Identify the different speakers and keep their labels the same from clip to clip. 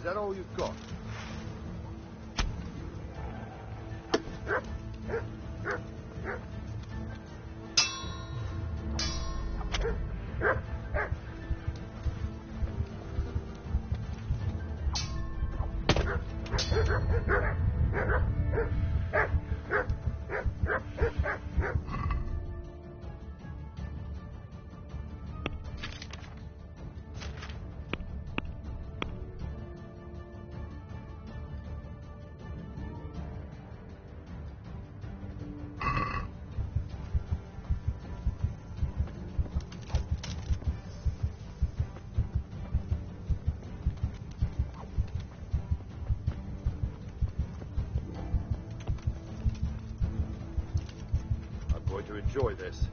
Speaker 1: Is that all you've got? To enjoy this.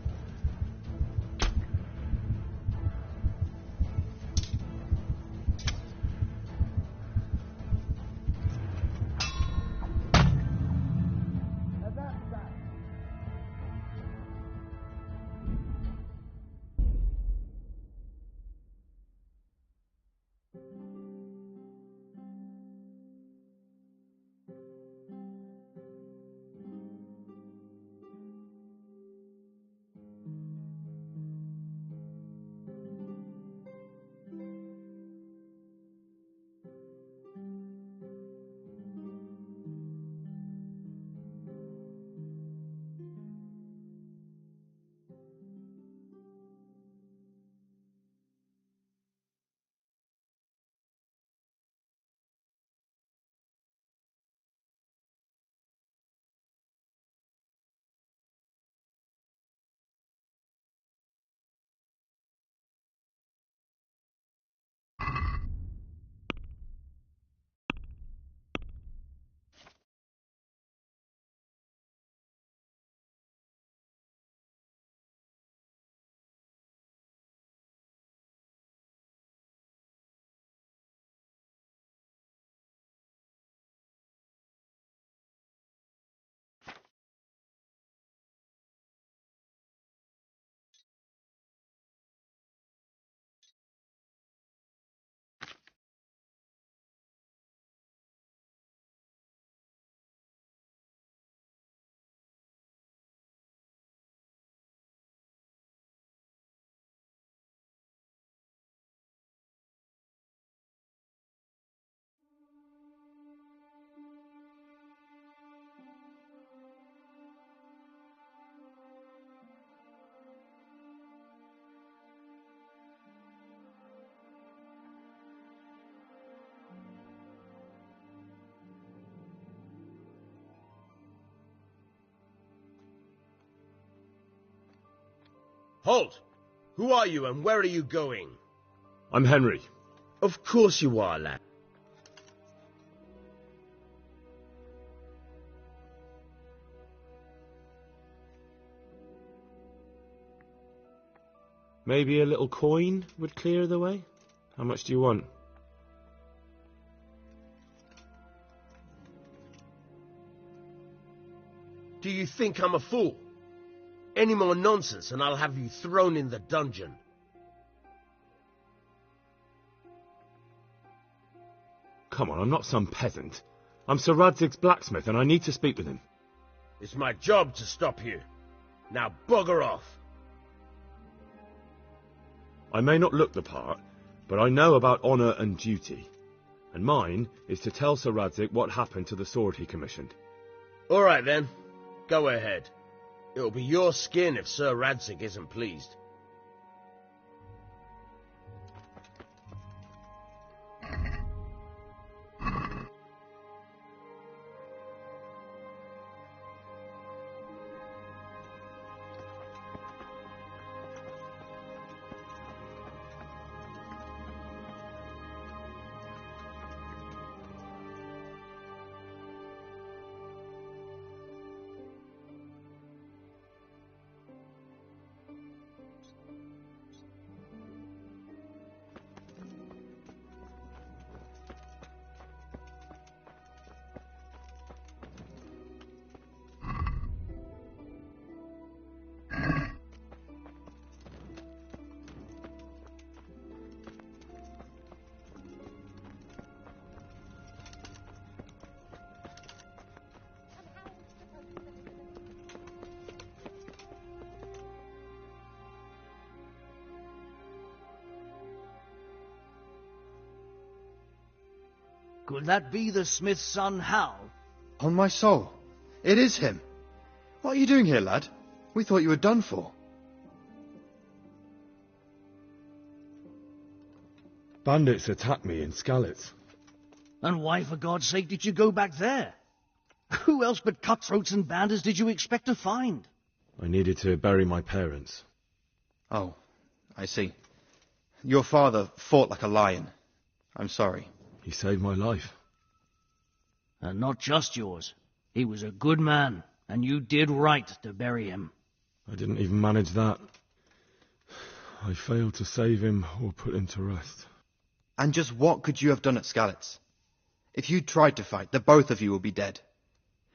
Speaker 2: Halt! Who are you and where are you going?
Speaker 3: I'm Henry.
Speaker 2: Of course you are, lad.
Speaker 3: Maybe a little coin would clear the way? How much do you want?
Speaker 2: Do you think I'm a fool? Any more nonsense and I'll have you thrown in the dungeon.
Speaker 3: Come on, I'm not some peasant. I'm Sir Radzig's blacksmith and I need to speak with him.
Speaker 2: It's my job to stop you. Now bugger off.
Speaker 3: I may not look the part, but I know about honour and duty. And mine is to tell Sir Radzig what happened to the sword he commissioned.
Speaker 2: All right then, go ahead. It'll be your skin if Sir Radzig isn't pleased.
Speaker 4: Could that be the smith's son, Hal?
Speaker 5: On my soul, it is him. What are you doing here, lad? We thought you were done for.
Speaker 3: Bandits attacked me in Skalitz.
Speaker 4: And why, for God's sake, did you go back there? Who else but cutthroats and bandits did you expect to find?
Speaker 3: I needed to bury my parents.
Speaker 5: Oh, I see. Your father fought like a lion. I'm sorry.
Speaker 3: He saved my life.
Speaker 4: And not just yours. He was a good man, and you did right to bury him.
Speaker 3: I didn't even manage that. I failed to save him or put him to rest.
Speaker 5: And just what could you have done at Skalitz? If you tried to fight, the both of you will be dead.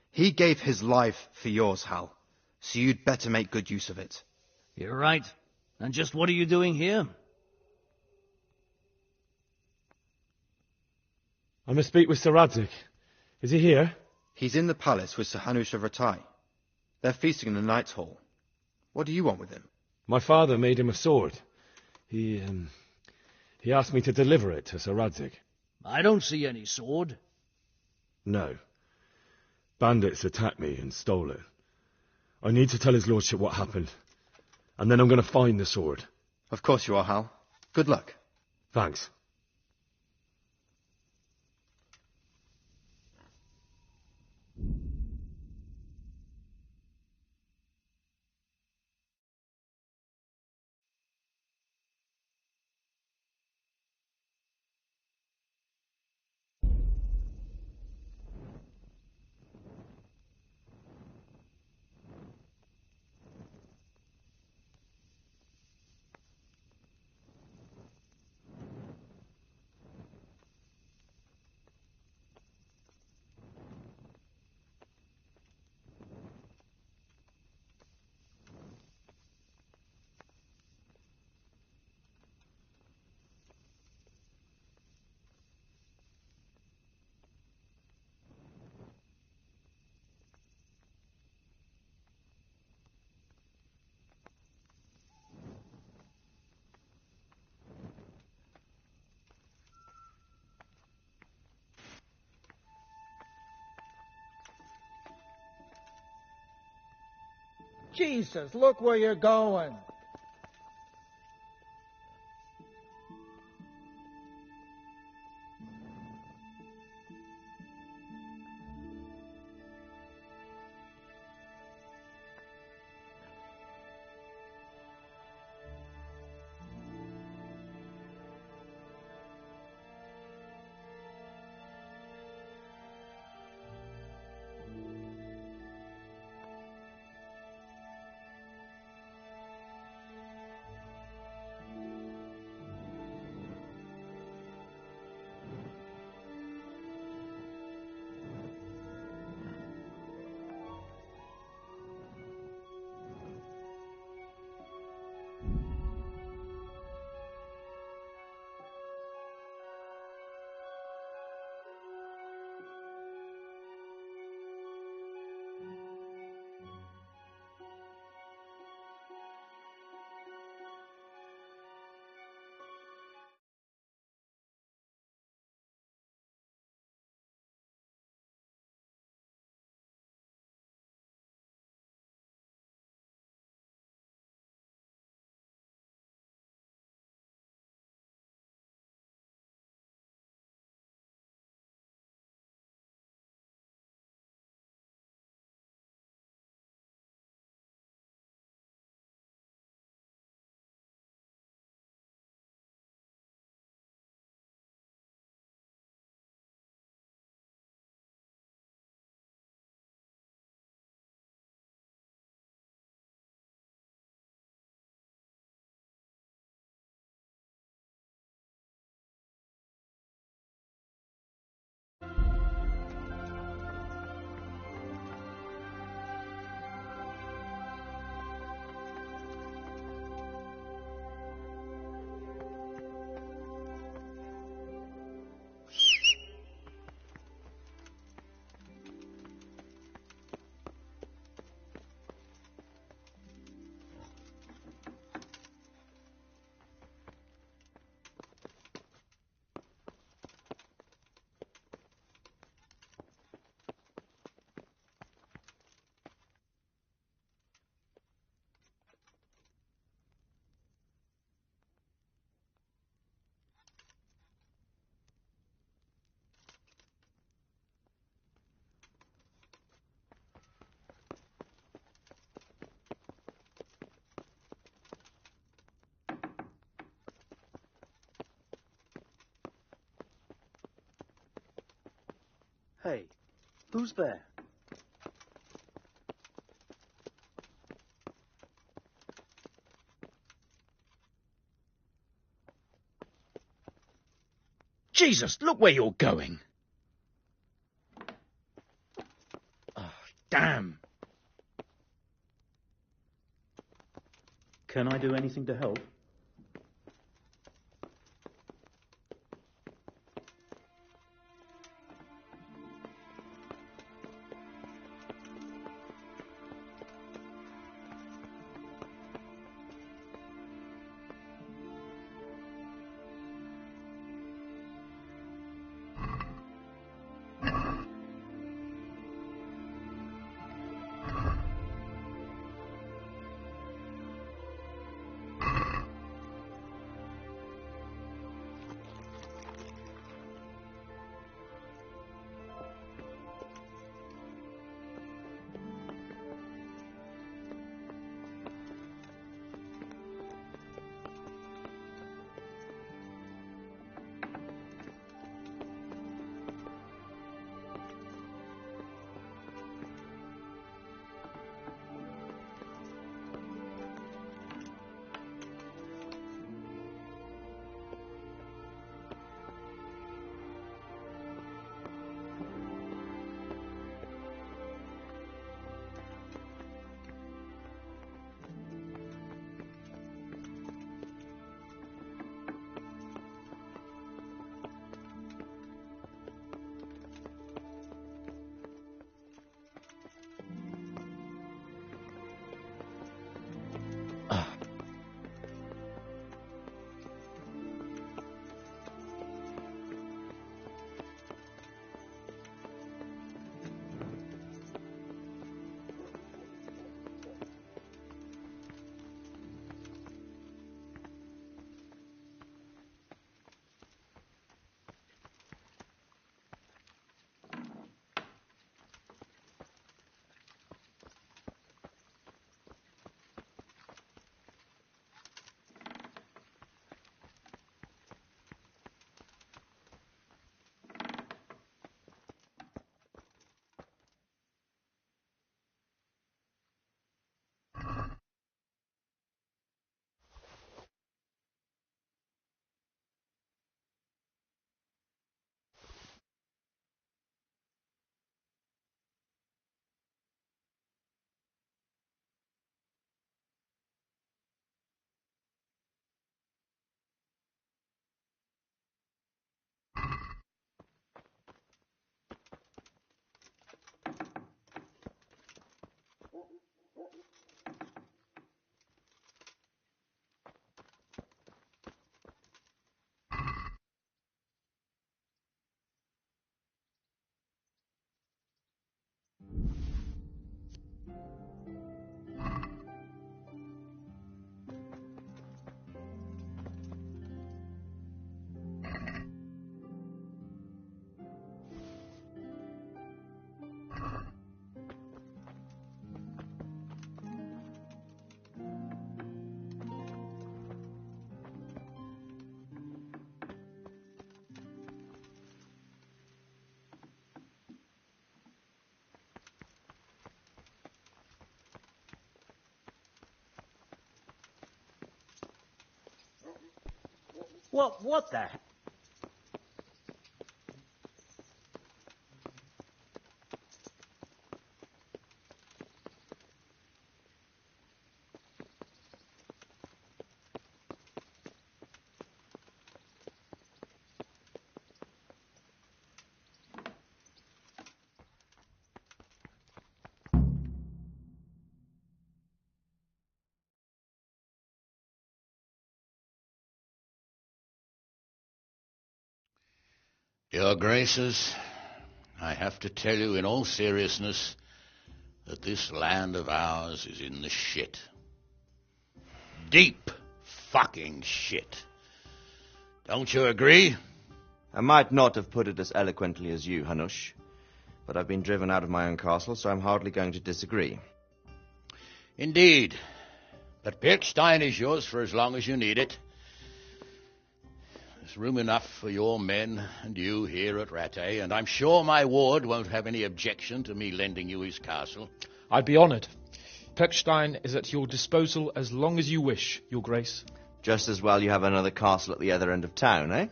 Speaker 5: He gave his life for yours, Hal, so you'd better make good use of it.
Speaker 4: You're right. And just what are you doing here?
Speaker 3: I must speak with Sir Radzig. Is he here?
Speaker 5: He's in the palace with Sir Hanush of Ratai. They're feasting in the Knight's Hall. What do you want with him?
Speaker 3: My father made him a sword. He asked me to deliver it to Sir Radzig.
Speaker 4: I don't see any sword.
Speaker 3: No. Bandits attacked me and stole it. I need to tell his lordship what happened. And then I'm going to find the sword.
Speaker 5: Of course you are, Hal. Good luck.
Speaker 3: Thanks.
Speaker 6: Jesus, look where you're going.
Speaker 4: Hey, who's there?
Speaker 7: Jesus, look where you're going. Oh, damn.
Speaker 8: Can I do anything to help?
Speaker 7: What the...
Speaker 9: Your Graces, I have to tell you in all seriousness that this land of ours is in the shit. Deep fucking shit. Don't you agree?
Speaker 10: I might not have put it as eloquently as you, Hanush, but I've been driven out of my own castle, so I'm hardly going to disagree.
Speaker 9: Indeed. But Pirkstein is yours for as long as you need it. There's room enough for your men and you here at Rattay, and I'm sure my ward won't have any objection to me lending you his castle.
Speaker 8: I'd be honoured. Pechstein is at your disposal as long as you wish, Your Grace.
Speaker 10: Just as well you have another castle at the other end of town, eh?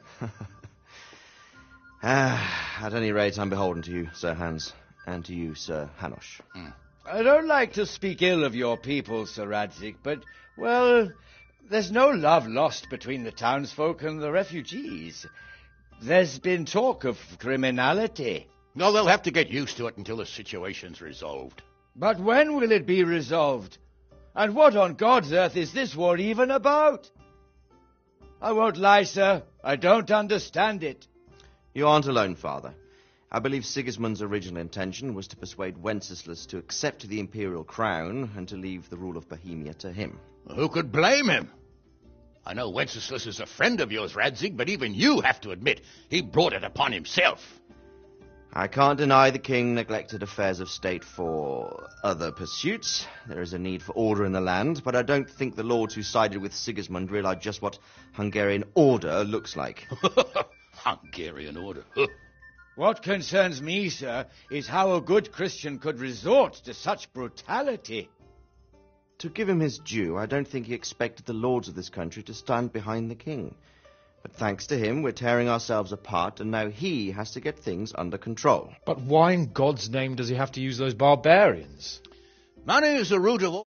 Speaker 10: At any rate, I'm beholden to you, Sir Hans, and to you, Sir Hanush.
Speaker 11: I don't like to speak ill of your people, Sir Radzig, but, well, there's no love lost between the townsfolk and the refugees. There's been talk of criminality.
Speaker 9: No, they'll have to get used to it until the situation's resolved.
Speaker 11: But when will it be resolved? And what on God's earth is this war even about? I won't lie, sir. I don't understand it.
Speaker 10: You aren't alone, Father. I believe Sigismund's original intention was to persuade Wenceslas to accept the imperial crown and to leave the rule of Bohemia to him.
Speaker 9: Who could blame him? I know Wenceslas is a friend of yours, Radzig, but even you have to admit he brought it upon himself.
Speaker 10: I can't deny the king neglected affairs of state for other pursuits. There is a need for order in the land, but I don't think the lords who sided with Sigismund realized just what Hungarian order looks like.
Speaker 9: Hungarian order?
Speaker 11: What concerns me, sir, is how a good Christian could resort to such brutality.
Speaker 10: To give him his due, I don't think he expected the lords of this country to stand behind the king. But thanks to him, we're tearing ourselves apart, and now he has to get things under control.
Speaker 8: But why in God's name does he have to use those barbarians?
Speaker 9: Money is the root of all.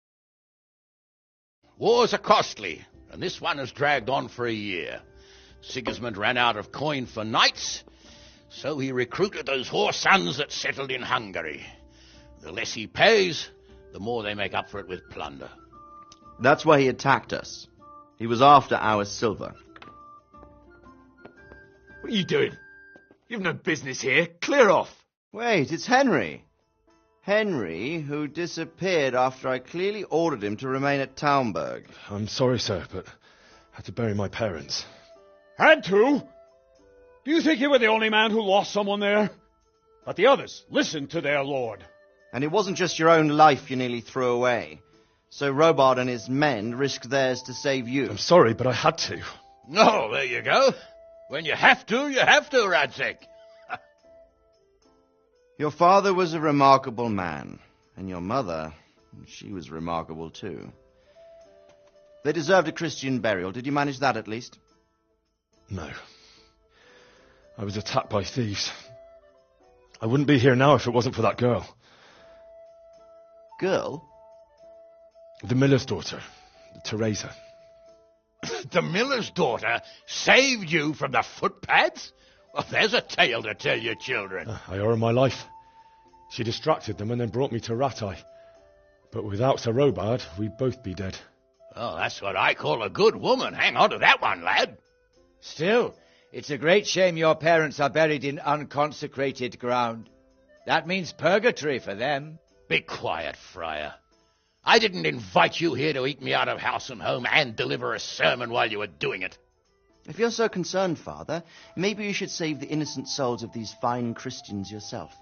Speaker 9: Wars are costly, and this one has dragged on for a year. Sigismund ran out of coin for knights, so he recruited those whore sons that settled in Hungary. The less he pays, the more they make up for it with plunder.
Speaker 10: That's why he attacked us. He was after our silver.
Speaker 3: What are you doing? You've no business here. Clear off.
Speaker 10: Wait, it's Henry. Henry, who disappeared after I clearly ordered him to remain at Taunberg.
Speaker 3: I'm sorry, sir, but I had to bury my parents.
Speaker 12: Had to? Do you think you were the only man who lost someone there? But the others listened to their lord.
Speaker 10: And it wasn't just your own life you nearly threw away. So Robard and his men risked theirs to save you.
Speaker 3: I'm sorry, but I had to.
Speaker 9: Oh, there you go. When you have to, Radzig.
Speaker 10: Your father was a remarkable man, and your mother, she was remarkable too. They deserved a Christian burial. Did you manage that at least?
Speaker 3: No. I was attacked by thieves. I wouldn't be here now if it wasn't for that girl.
Speaker 10: Girl?
Speaker 3: The miller's daughter, Teresa.
Speaker 9: The miller's daughter saved you from the footpads? Well, there's a tale to tell your children.
Speaker 3: I owe her my life. She distracted them and then brought me to Rattay. But without Sir Robard, we'd both be dead.
Speaker 9: Oh, that's what I call a good woman. Hang on to that one, lad.
Speaker 11: Still, it's a great shame your parents are buried in unconsecrated ground. That means purgatory for them.
Speaker 9: Be quiet, friar. I didn't invite you here to eat me out of house and home and deliver a sermon while you were doing it.
Speaker 10: If you're so concerned, Father, maybe you should save the innocent souls of these fine Christians yourself.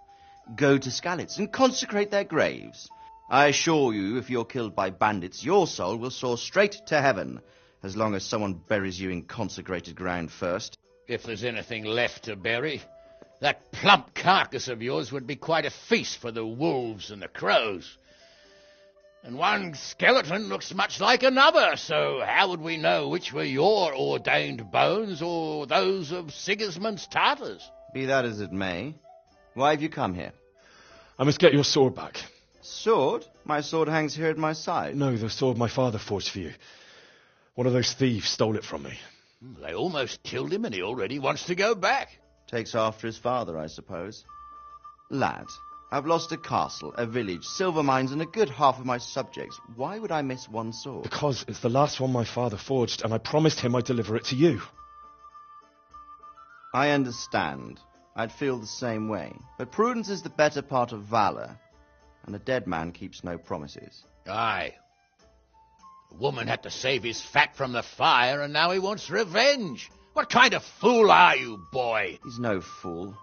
Speaker 10: Go to Skalitz and consecrate their graves. I assure you, if you're killed by bandits, your soul will soar straight to heaven, as long as someone buries you in consecrated ground first.
Speaker 9: If there's anything left to bury, that plump carcass of yours would be quite a feast for the wolves and the crows. And one skeleton looks much like another, so how would we know which were your ordained bones or those of Sigismund's Tartars?
Speaker 10: Be that as it may, why have you come here?
Speaker 3: I must get your sword back.
Speaker 10: Sword? My sword hangs here at my side.
Speaker 3: No, the sword my father forged for you. One of those thieves stole it from me.
Speaker 9: They almost killed him and he already wants to go back.
Speaker 10: Takes after his father, I suppose. Lad, I've lost a castle, a village, silver mines, and a good half of my subjects. Why would I miss one sword?
Speaker 3: Because it's the last one my father forged, and I promised him I'd deliver it to you.
Speaker 10: I understand. I'd feel the same way. But prudence is the better part of valor, and a dead man keeps no promises.
Speaker 9: Aye. The woman had to save his fat from the fire, and now he wants revenge. What kind of fool are you, boy?
Speaker 10: He's no fool.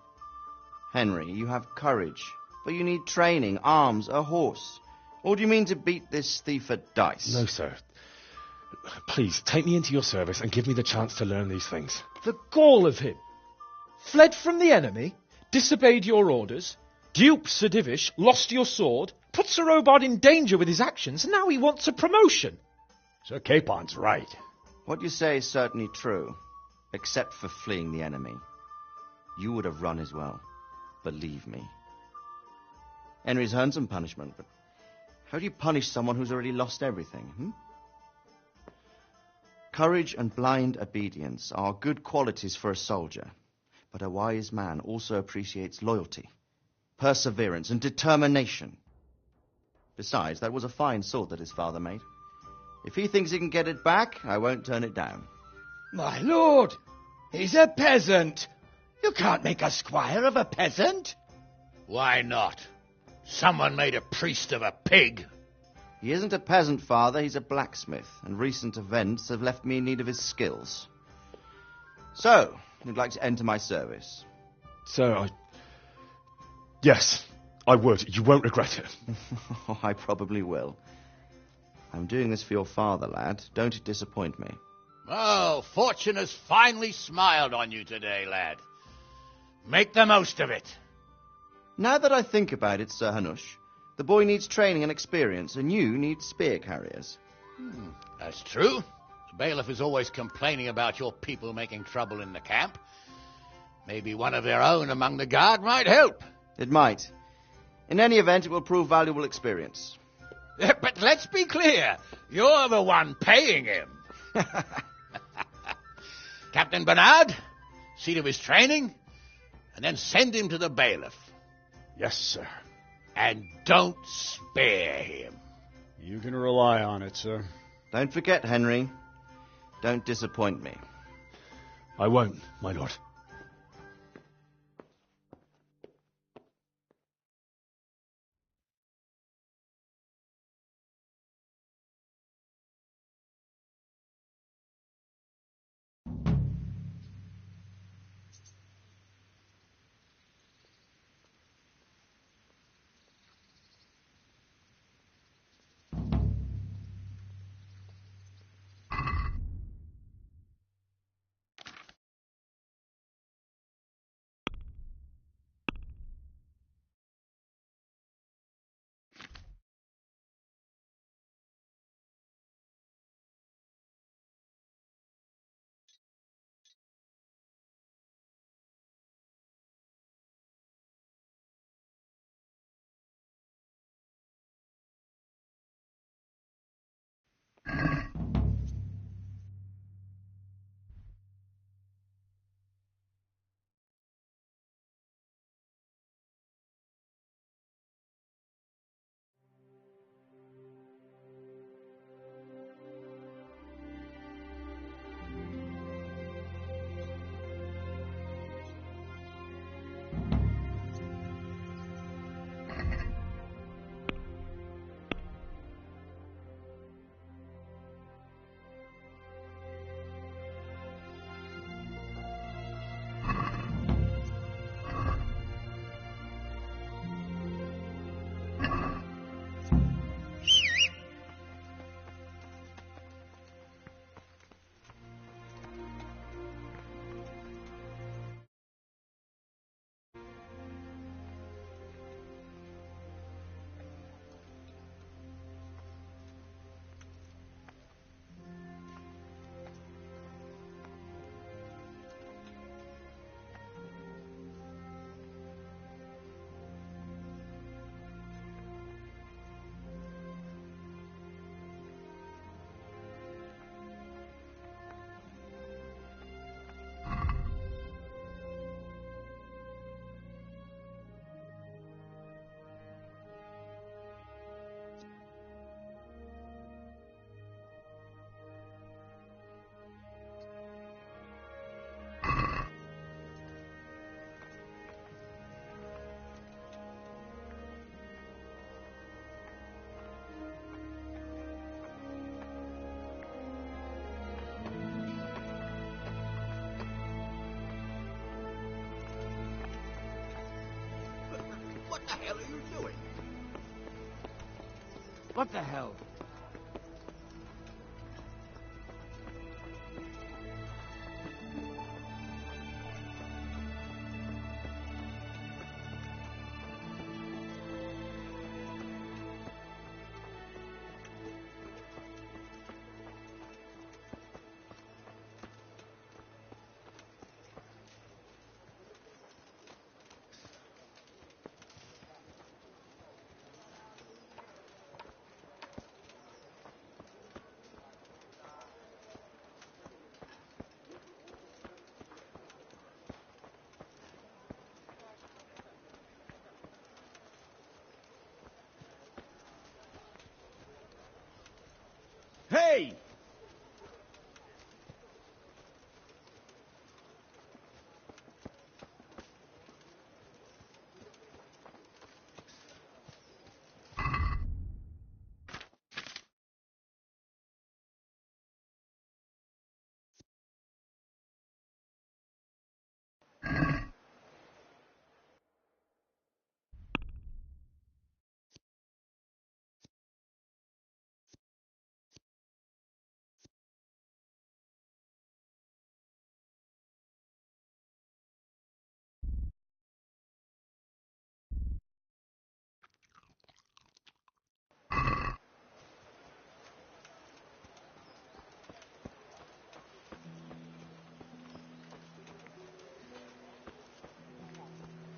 Speaker 10: Henry, you have courage. But you need training, arms, a horse. Or do you mean to beat this thief at dice?
Speaker 3: No, sir. Please, take me into your service and give me the chance to learn these things.
Speaker 8: The gall of him! Fled from the enemy, disobeyed your orders, duped Sir Divish, lost your sword, put Sir Robard in danger with his actions, and now he wants a promotion.
Speaker 12: Sir Capon's right.
Speaker 10: What you say is certainly true, except for fleeing the enemy. You would have run as well, believe me. Henry's earned some punishment, but how do you punish someone who's already lost everything, Courage and blind obedience are good qualities for a soldier, but a wise man also appreciates loyalty, perseverance, and determination. Besides, that was a fine sword that his father made. If he thinks he can get it back, I won't turn it down.
Speaker 11: My lord, he's a peasant. You can't make a squire of a peasant.
Speaker 9: Why not? Someone made a priest of a pig.
Speaker 10: He isn't a peasant, father, he's a blacksmith, and recent events have left me in need of his skills. So, you'd like to enter my service?
Speaker 3: Sir, Yes, I would. You won't regret it.
Speaker 10: I probably will. I'm doing this for your father, lad. Don't disappoint me.
Speaker 9: Oh, fortune has finally smiled on you today, lad. Make the most of it.
Speaker 10: Now that I think about it, Sir Hanush, the boy needs training and experience, and you need spear carriers.
Speaker 9: That's true. The bailiff is always complaining about your people making trouble in the camp. Maybe one of their own among the guard might help.
Speaker 10: It might. In any event, it will prove valuable experience.
Speaker 9: But let's be clear. You're the one paying him. Captain Bernard, see to his training, and then send him to the bailiff.
Speaker 12: Yes, sir.
Speaker 9: And don't spare him.
Speaker 12: You can rely on it, sir.
Speaker 10: Don't forget, Henry. Don't disappoint me.
Speaker 3: I won't, my lord.
Speaker 9: What the hell are you doing?
Speaker 11: What the hell?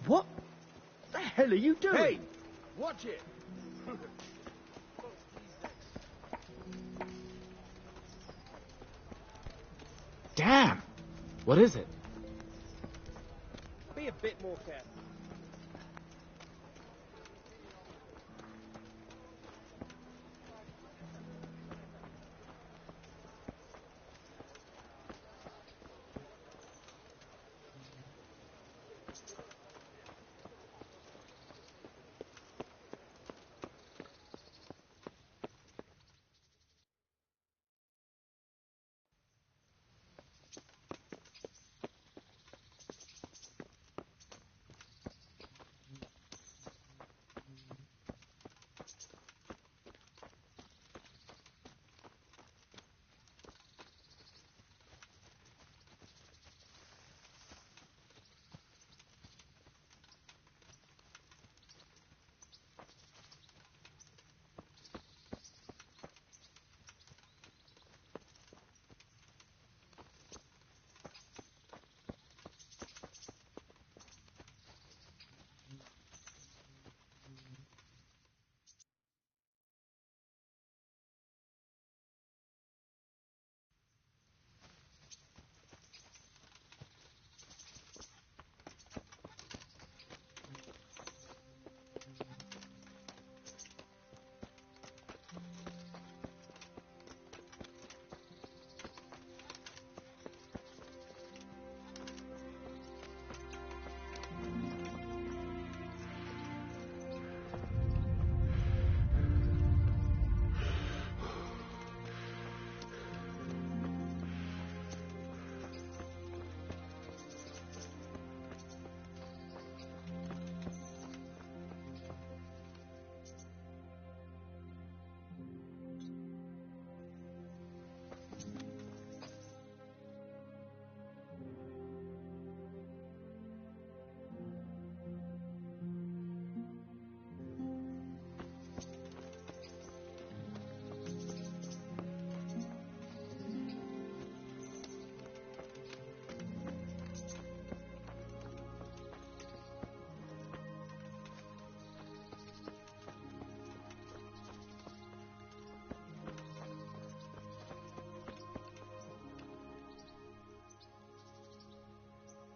Speaker 12: What the hell are you doing?
Speaker 1: Hey! Watch it!
Speaker 12: Damn! What is it?
Speaker 1: Be a bit more careful.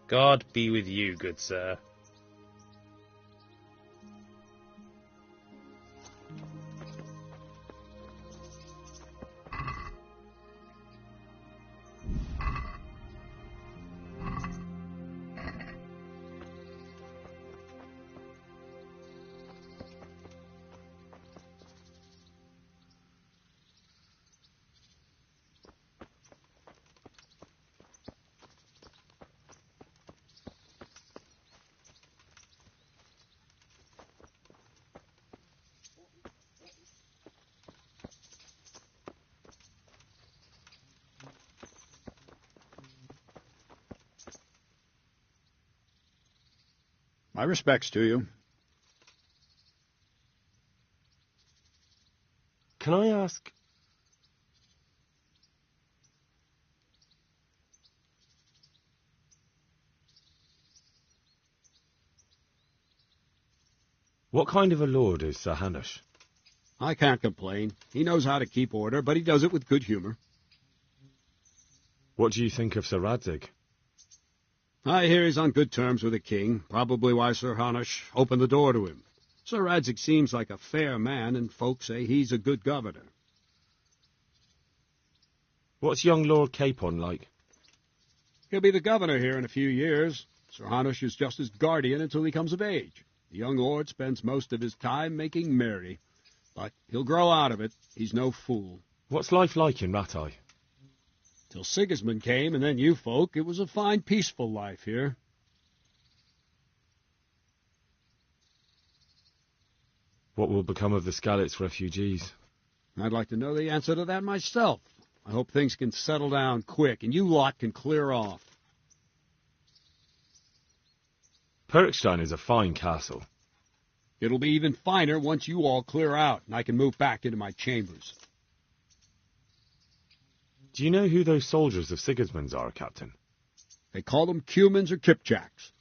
Speaker 13: God be with you, good sir.
Speaker 12: My respects to you.
Speaker 3: Can I ask... What kind of a lord is Sir Hanush?
Speaker 12: I can't complain. He knows how to keep order, but he does it with good humor.
Speaker 3: What do you think of Sir Radzig?
Speaker 12: I hear he's on good terms with the king, probably why Sir Hanush opened the door to him. Sir Radzig seems like a fair man, and folks say he's a good governor.
Speaker 3: What's young Lord Capon like?
Speaker 12: He'll be the governor here in a few years. Sir Hanush is just his guardian until he comes of age. The young lord spends most of his time making merry, but he'll grow out of it. He's no fool.
Speaker 3: What's life like in Rattay?
Speaker 12: Till Sigismund came, and then you folk, it was a fine, peaceful life here.
Speaker 3: What will become of the Skalitz refugees?
Speaker 12: I'd like to know the answer to that myself. I hope things can settle down quick, and you lot can clear off.
Speaker 3: Perkstein is a fine castle.
Speaker 12: It'll be even finer once you all clear out, and I can move back into my chambers.
Speaker 3: Do you know who those soldiers of Sigismund's are, Captain?
Speaker 12: They call them Cumans or Kipchaks.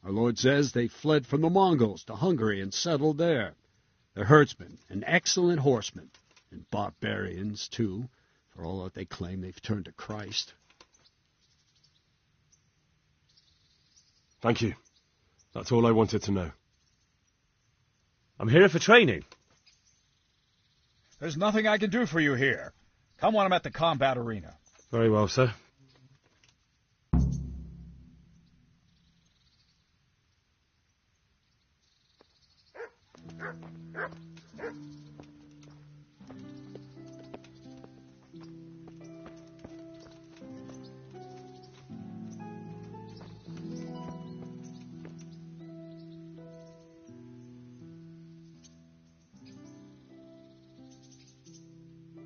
Speaker 12: Our Lord says they fled from the Mongols to Hungary and settled there. They're herdsmen and excellent horsemen, and barbarians, too, for all that they claim they've turned to Christ.
Speaker 3: Thank you. That's all I wanted to know. I'm here for training.
Speaker 13: There's nothing I can do for you here. Come when I'm at the combat arena.
Speaker 3: Very well, sir.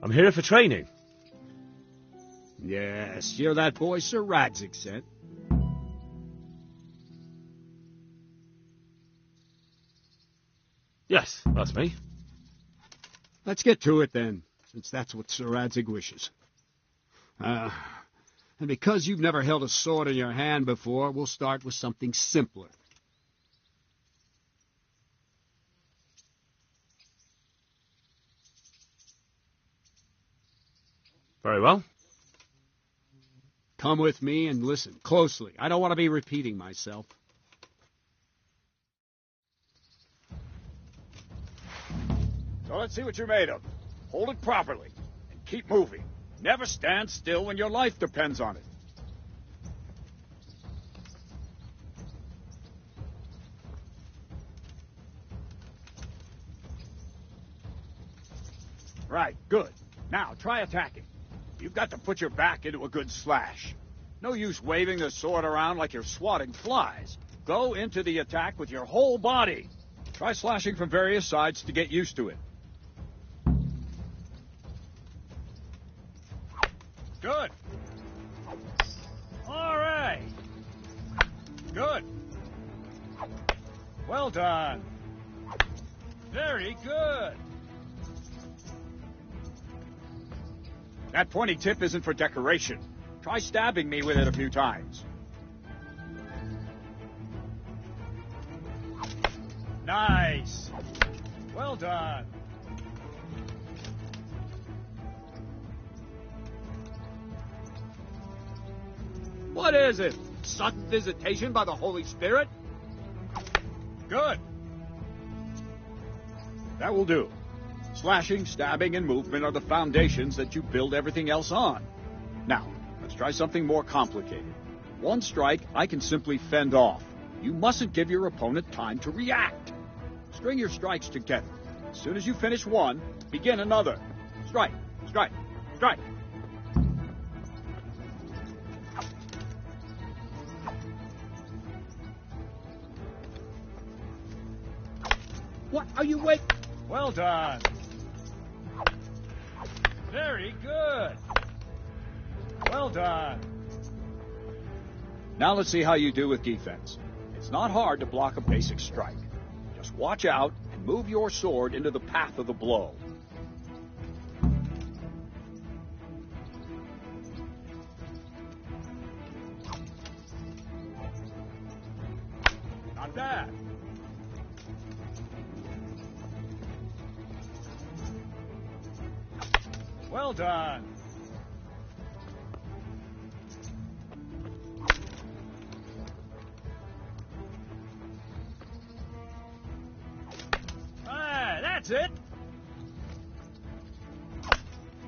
Speaker 3: I'm here for training.
Speaker 12: Yes, you're that boy Sir Radzik sent.
Speaker 3: Yes, that's me.
Speaker 12: Let's get to it then, since that's what Sir Radzik wishes. And because you've never held a sword in your hand before, we'll start with something simpler.
Speaker 3: Very well.
Speaker 12: Come with me and listen closely. I don't want to be repeating myself.
Speaker 13: So let's see what you're made of. Hold it properly and keep moving. Never stand still when your life depends on it. Right, good. Now, try attacking. You've got to put your back into a good slash. No use waving the sword around like you're swatting flies. Go into the attack with your whole body. Try slashing from various sides to get used to it. Good. All right. Good. Well done. Very good. That pointy tip isn't for decoration. Try stabbing me with it a few times. Nice. Well done.
Speaker 12: What is it? Sudden visitation by the Holy Spirit?
Speaker 13: Good. That will do. Slashing, stabbing, and movement are the foundations that you build everything else on. Now, let's try something more complicated. One strike, I can simply fend off. You mustn't give your opponent time to react. String your strikes together. As soon as you finish one, begin another. Strike, strike, strike.
Speaker 12: What are you waiting?
Speaker 13: Well done. Very good. Well done. Now let's see how you do with defense. It's not hard to block a basic strike. Just watch out and move your sword into the path of the blow. Not bad. Well done. Ah, that's it.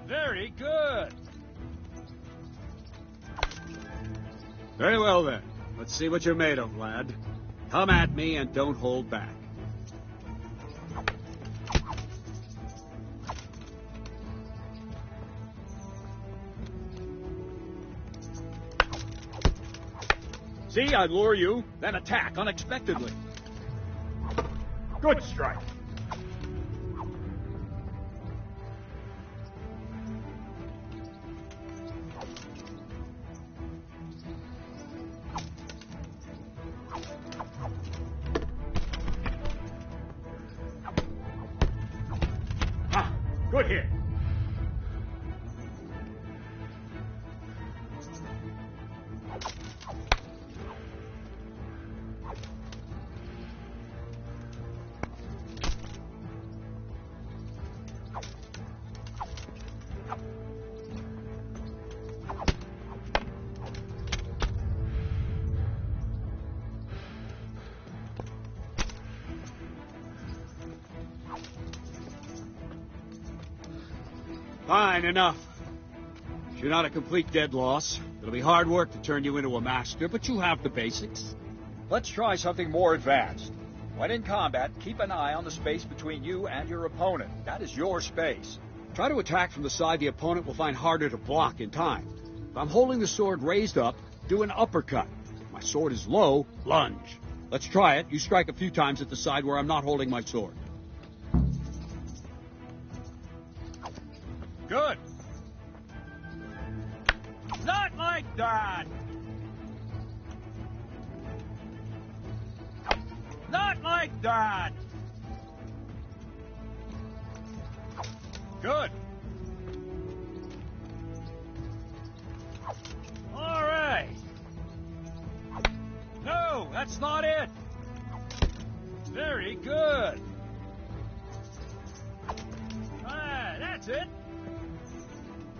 Speaker 13: Very good.
Speaker 12: Very well then. Let's see what you're made of, lad. Come at me and don't hold back.
Speaker 13: See, I lure you, then attack unexpectedly. Good strike. Ah, good hit.
Speaker 12: Fine, enough. You're not a complete dead loss. It'll be hard work to turn you into a master, but you have the basics.
Speaker 13: Let's try something more advanced. When in combat, keep an eye on the space between you and your opponent. That is your space.
Speaker 12: Try to attack from the side the opponent will find harder to block in time. If I'm holding the sword raised up, do an uppercut. If my sword is low, lunge. Let's try it. You strike a few times at the side where I'm not holding my sword.
Speaker 13: Good. Not like that! Not like that! Good. All right. No, that's not it. Very good. That's it.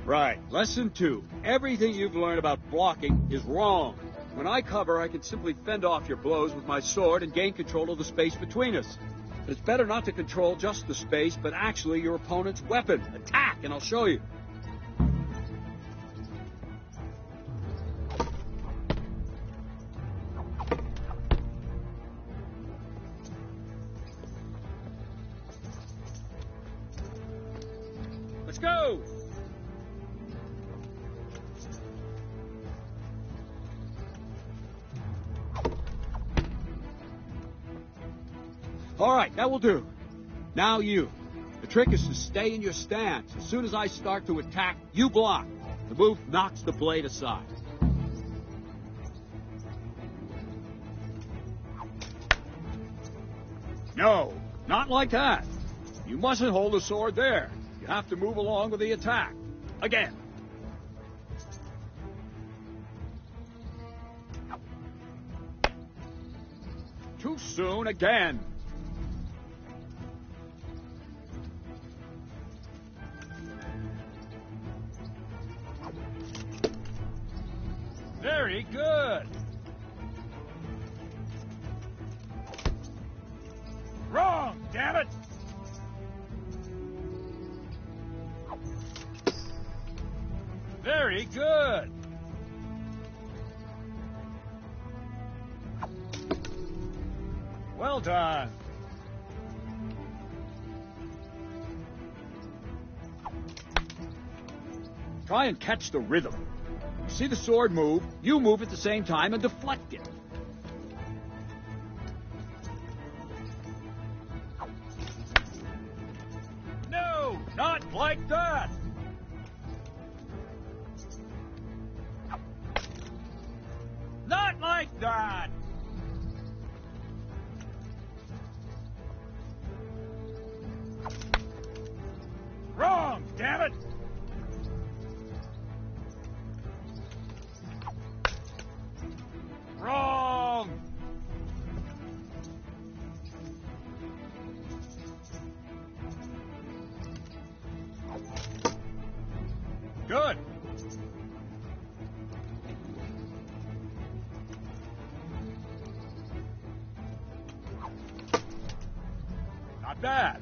Speaker 12: Right. Lesson 2. Everything you've learned about blocking is wrong. When I cover, I can simply fend off your blows with my sword and gain control of the space between us. But it's better not to control just the space, but actually your opponent's weapon. Attack, and I'll show you. Let's go! All right, that will do. Now you. The trick is to stay in your stance. As soon as I start to attack, you block. The move knocks the blade aside. No, not like that. You mustn't hold the sword there. You have to move along with the attack. Again. Too soon again.
Speaker 13: Very good. Wrong, damn it. Very good. Well done.
Speaker 12: Try and catch the rhythm. You see the sword move, you move at the same time and deflect it.
Speaker 13: No, not like that. Not like that. Wrong, damn it. Wrong. Good. Not bad.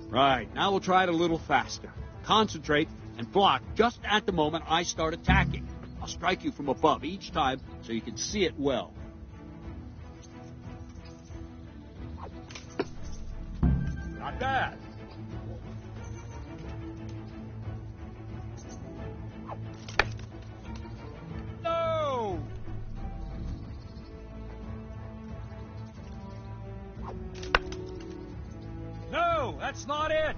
Speaker 12: Right, now we'll try it a little faster. Concentrate and block just at the moment I start attacking. I'll strike you from above each time so you can see it well.
Speaker 13: Not bad. No! No, that's not it.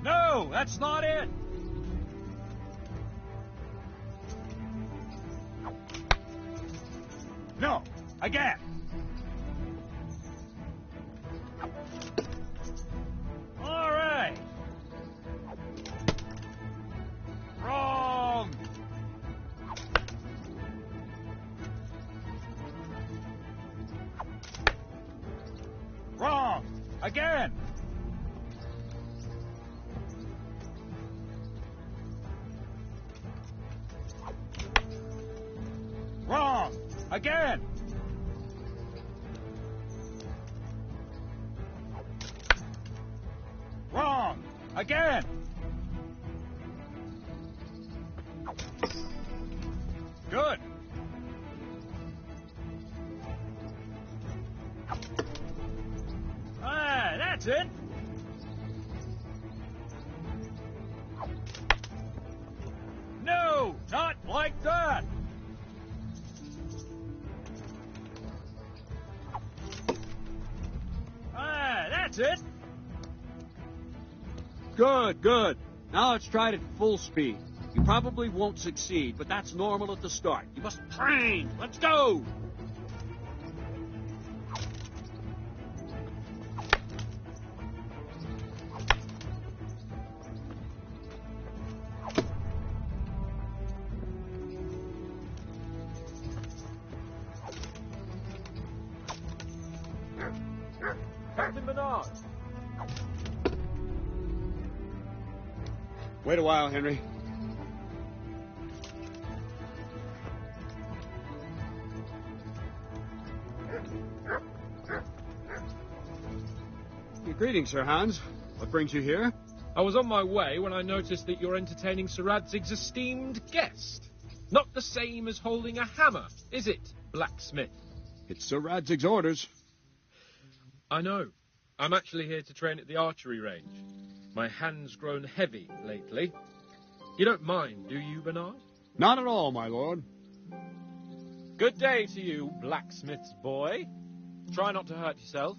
Speaker 13: No, that's not it. No, again. All right. Wrong. Wrong. Again. Wrong. Again. Again! Good.
Speaker 1: Ah, that's it.
Speaker 13: No, not like that.
Speaker 1: Ah, that's it.
Speaker 12: Good, good. Now let's try it at full speed. You probably won't succeed, but that's normal at the start. You must train. Let's go!
Speaker 8: Captain Bernard!
Speaker 12: Wait a while, Henry. Greetings, Sir Hans. What brings you here?
Speaker 8: I was on my way when I noticed that you're entertaining Sir Radzig's esteemed guest. Not the same as holding a hammer, is it, blacksmith?
Speaker 12: It's Sir Radzig's orders.
Speaker 8: I know. I'm actually here to train at the archery range. My hand's grown heavy lately. You don't mind, do you, Bernard?
Speaker 12: Not at all, my lord.
Speaker 8: Good day to you, blacksmith's boy. Try not to hurt yourself.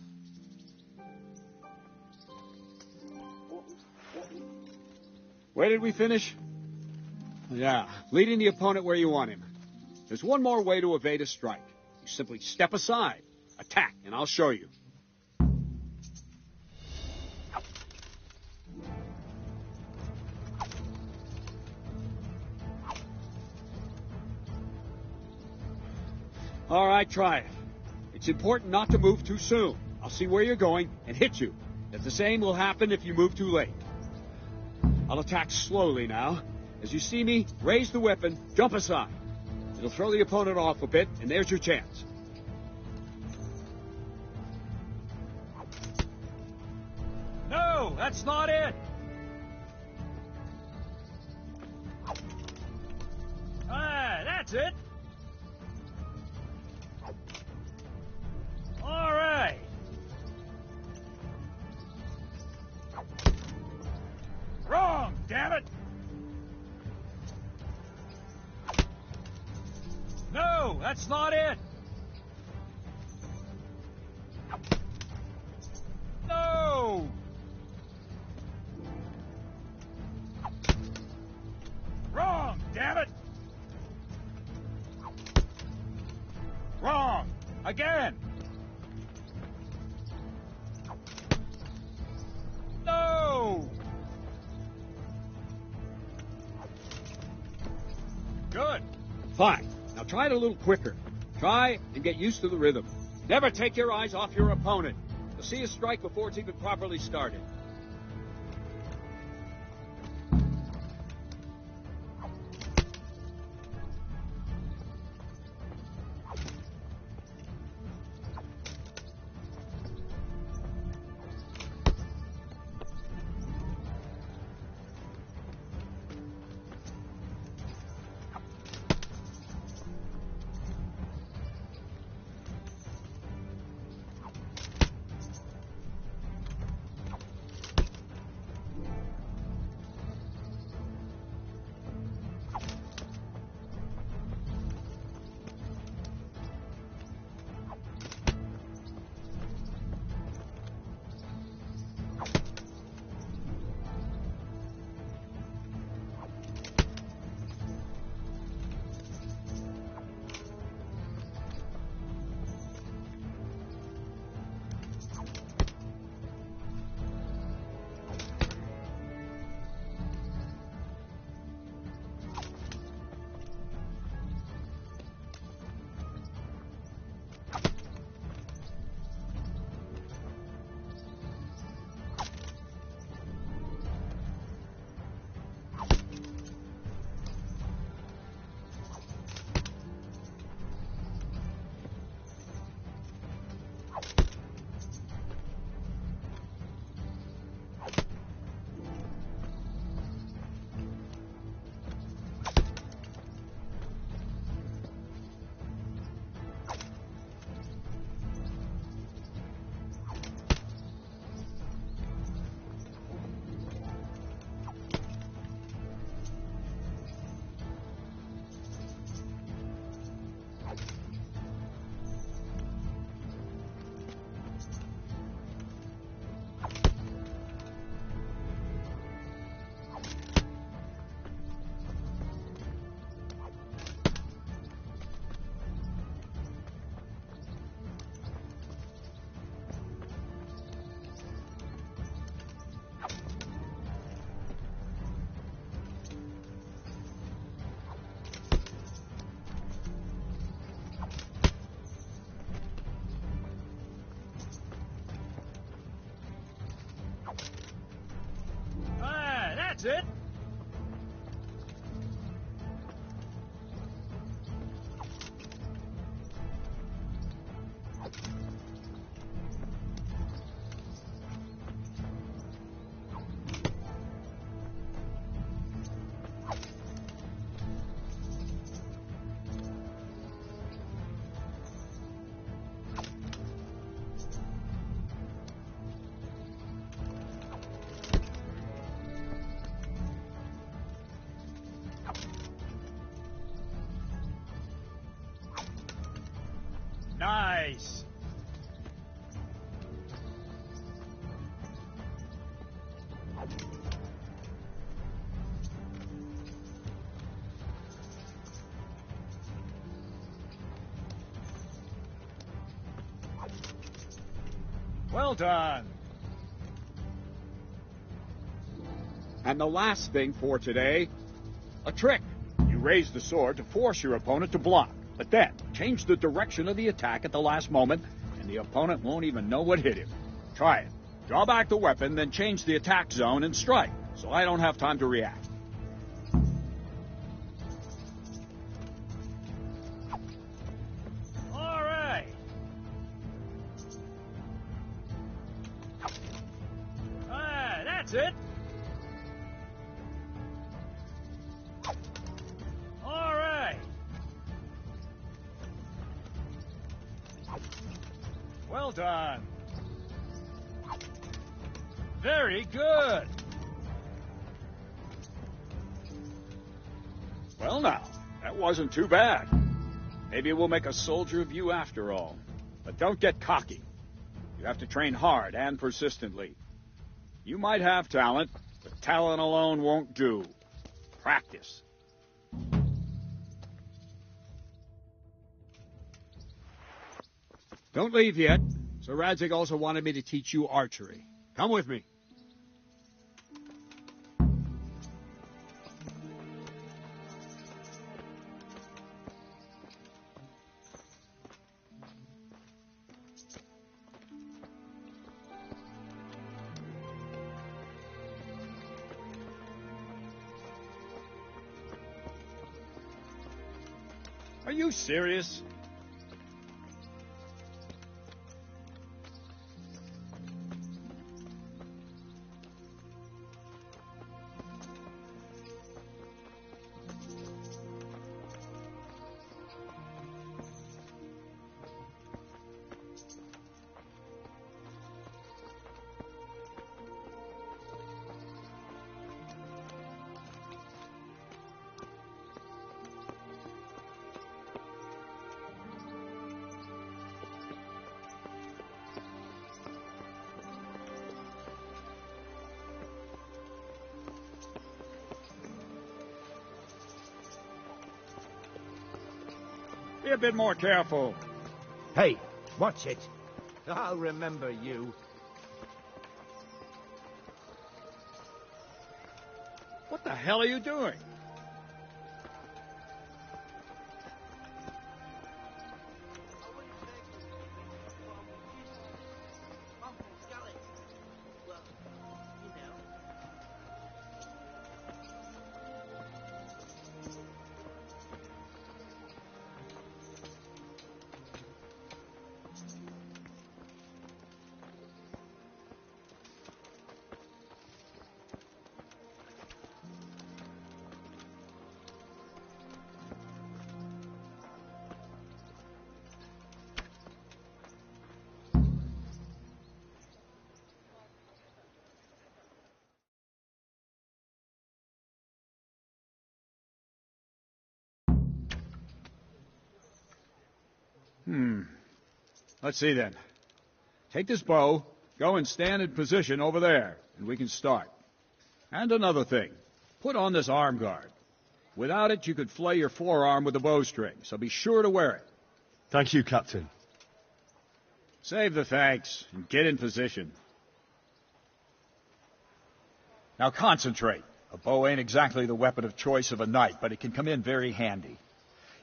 Speaker 12: Where did we finish? Yeah, leading the opponent where you want him. There's one more way to evade a strike. You simply step aside, attack, and I'll show you. All right, try it. It's important not to move too soon. I'll see where you're going and hit you. And the same will happen if you move too late. I'll attack slowly now. As you see me, raise the weapon, jump aside. It'll throw the opponent off a bit, and there's your chance.
Speaker 1: No, that's not it. Ah, that's it. All right. Wrong, damn it. No, that's not it. No. Wrong, damn it.
Speaker 13: Wrong. Again.
Speaker 1: No.
Speaker 13: Good.
Speaker 12: Fine. Now try it a little quicker. Try and get used to the rhythm. Never take your eyes off your opponent. You'll see a strike before it's even properly started.
Speaker 1: Nice. Well done.
Speaker 13: And the last thing for today, a trick. You raise the sword to force your opponent to block, but then change the direction of the attack at the last moment, and the opponent won't even know what hit him. Try it. Draw back the weapon, then change the attack zone and strike, so I don't have time to react.
Speaker 1: All right. Ah, that's it. All right. Well done. Very good.
Speaker 13: Well now, that wasn't too bad. Maybe we'll make a soldier of you after all. But don't get cocky. You have to train hard and persistently. You might have talent, but talent alone won't do. Practice. Don't leave yet. Sir Radzig also wanted me to teach you archery. Come with me. Are you serious? Be a bit more careful.
Speaker 11: Hey, watch it. I'll remember you.
Speaker 13: What the hell are you doing? Let's see then. Take this bow, go and stand in position over there, and we can start. And another thing, put on this arm guard. Without it, you could flay your forearm with a bowstring, so be sure to wear it.
Speaker 3: Thank you, Captain.
Speaker 13: Save the thanks, and get in position. Now concentrate. A bow ain't exactly the weapon of choice of a knight, but it can come in very handy.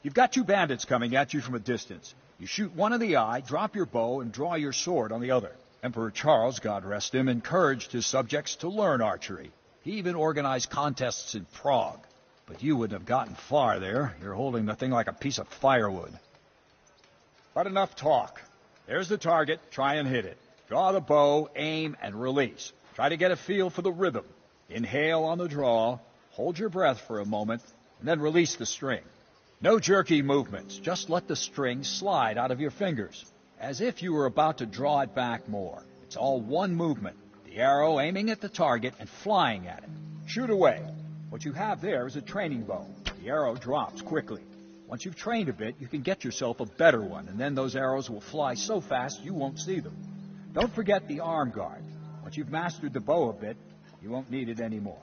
Speaker 13: You've got two bandits coming at you from a distance. You shoot one in the eye, drop your bow, and draw your sword on the other. Emperor Charles, God rest him, encouraged his subjects to learn archery. He even organized contests in Prague. But you wouldn't have gotten far there. You're holding the thing like a piece of firewood. But enough talk. There's the target. Try and hit it. Draw the bow, aim, and release. Try to get a feel for the rhythm. Inhale on the draw, hold your breath for a moment, and then release the string. No jerky movements. Just let the string slide out of your fingers, as if you were about to draw it back more. It's all one movement. The arrow aiming at the target and flying at it. Shoot away. What you have there is a training bow. The arrow drops quickly. Once you've trained a bit, you can get yourself a better one, and then those arrows will fly so fast you won't see them. Don't forget the arm guard. Once you've mastered the bow a bit, you won't need it anymore.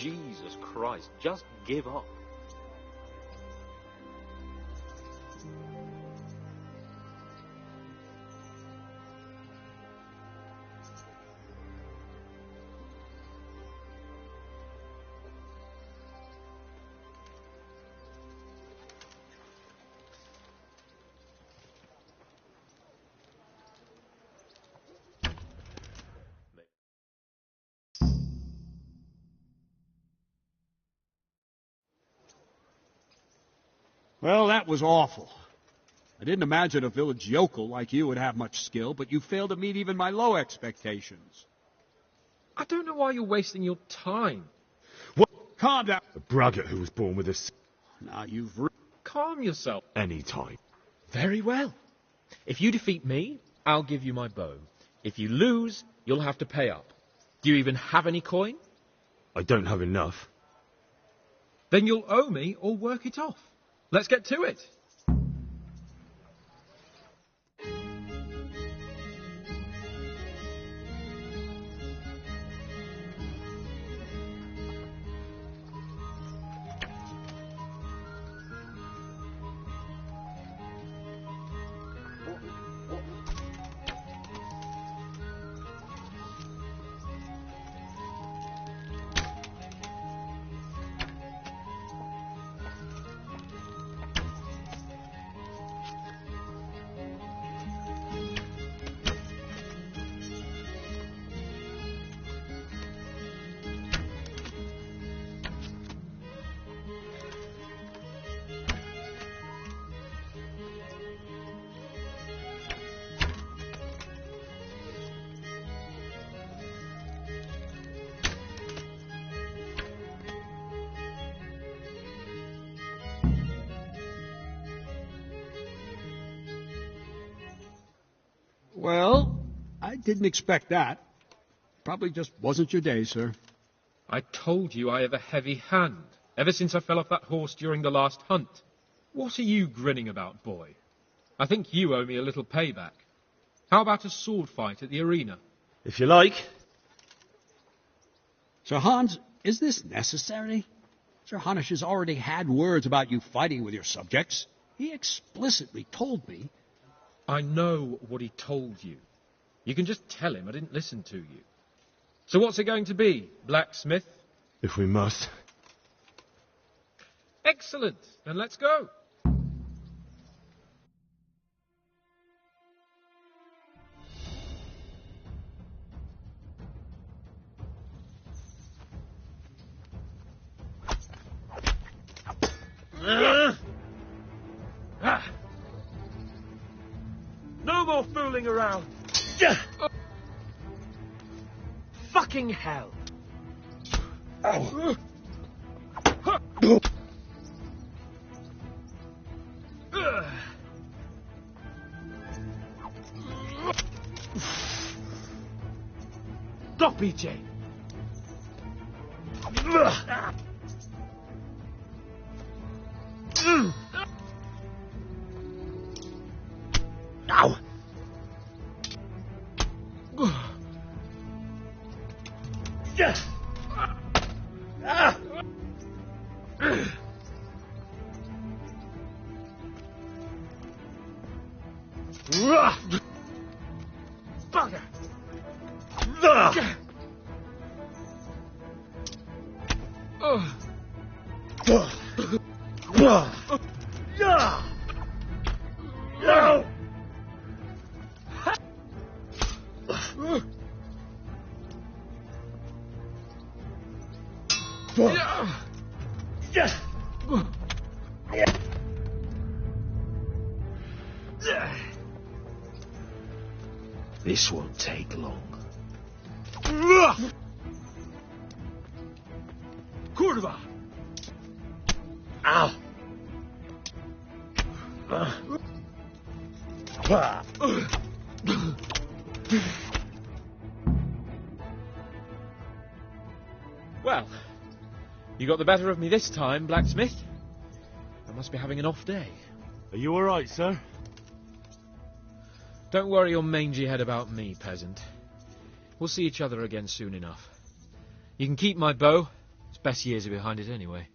Speaker 8: Jesus Christ, just give up.
Speaker 12: Well, that was awful. I didn't imagine a village yokel like you would have much skill, but you failed to meet even my low expectations.
Speaker 8: I don't know why you're wasting your time.
Speaker 12: What? Calm down.
Speaker 3: A braggart who was born with a...
Speaker 12: Now you've...
Speaker 8: Calm yourself.
Speaker 3: Any time.
Speaker 8: Very well. If you defeat me, I'll give you my bow. If you lose, you'll have to pay up. Do you even have any coin?
Speaker 3: I don't have enough.
Speaker 8: Then you'll owe me or work it off. Let's get to it.
Speaker 12: Well, I didn't expect that. Probably just wasn't your day, sir.
Speaker 8: I told you I have a heavy hand, ever since I fell off that horse during the last hunt. What are you grinning about, boy? I think you owe me a little payback. How about a sword fight at the arena?
Speaker 2: If you like.
Speaker 12: Sir Hans, is this necessary? Sir Hanush has already had words about you fighting with your subjects. He explicitly told me.
Speaker 8: I know what he told you. You can just tell him I didn't listen to you. So what's it going to be, blacksmith?
Speaker 3: If we must.
Speaker 8: Excellent. Then let's go.
Speaker 2: No more fooling around. Fucking hell. Stop, BJ. Ow. Bugger. No. This won't take long. Kurva! Ow!
Speaker 8: Well, you got the better of me this time, blacksmith. I must be having an off day.
Speaker 3: Are you all right, sir?
Speaker 8: Don't worry your mangy head about me, peasant. We'll see each other again soon enough. You can keep my bow, Its best years are behind it anyway.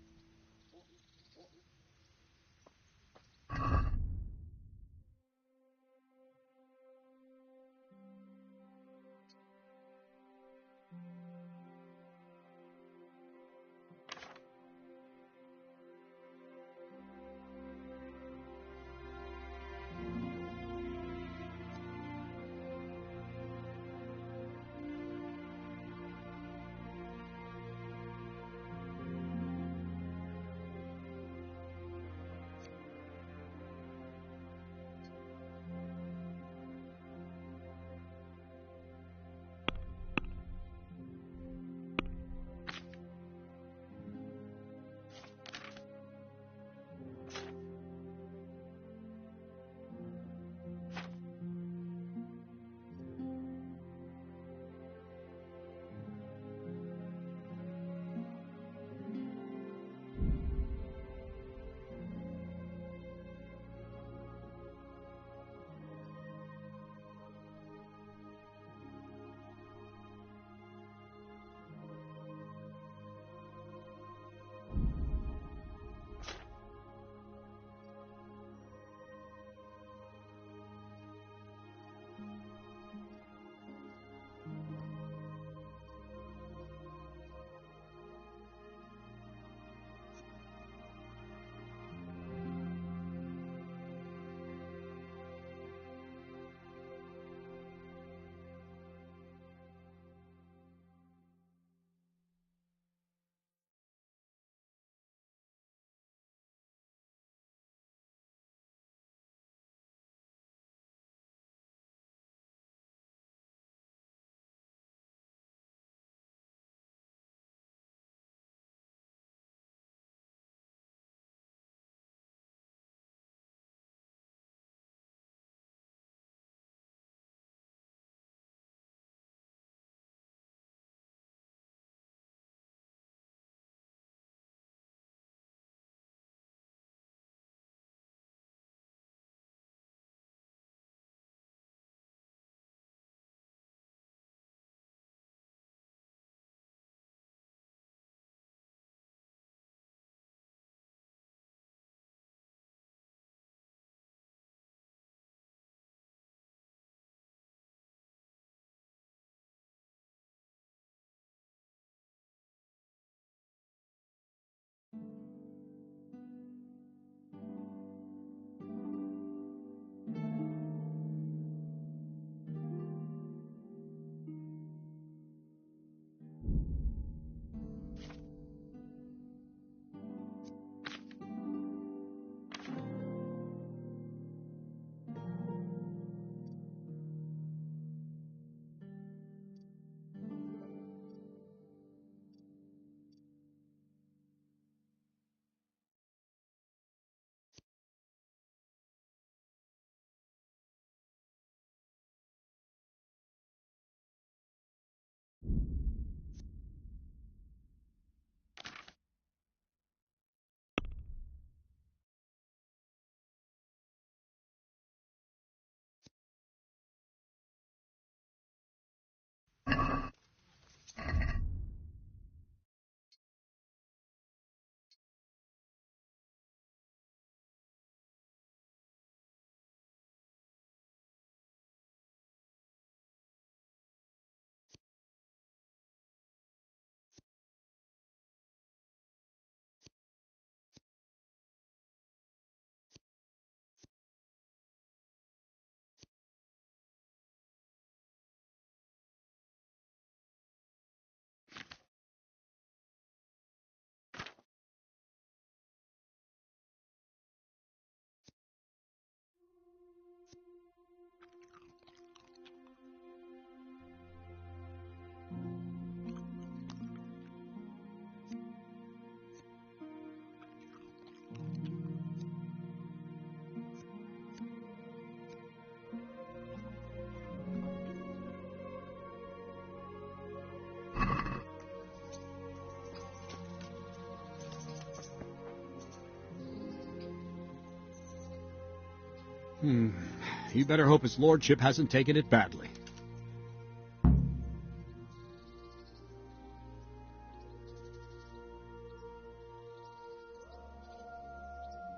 Speaker 12: You better hope his lordship hasn't taken it badly.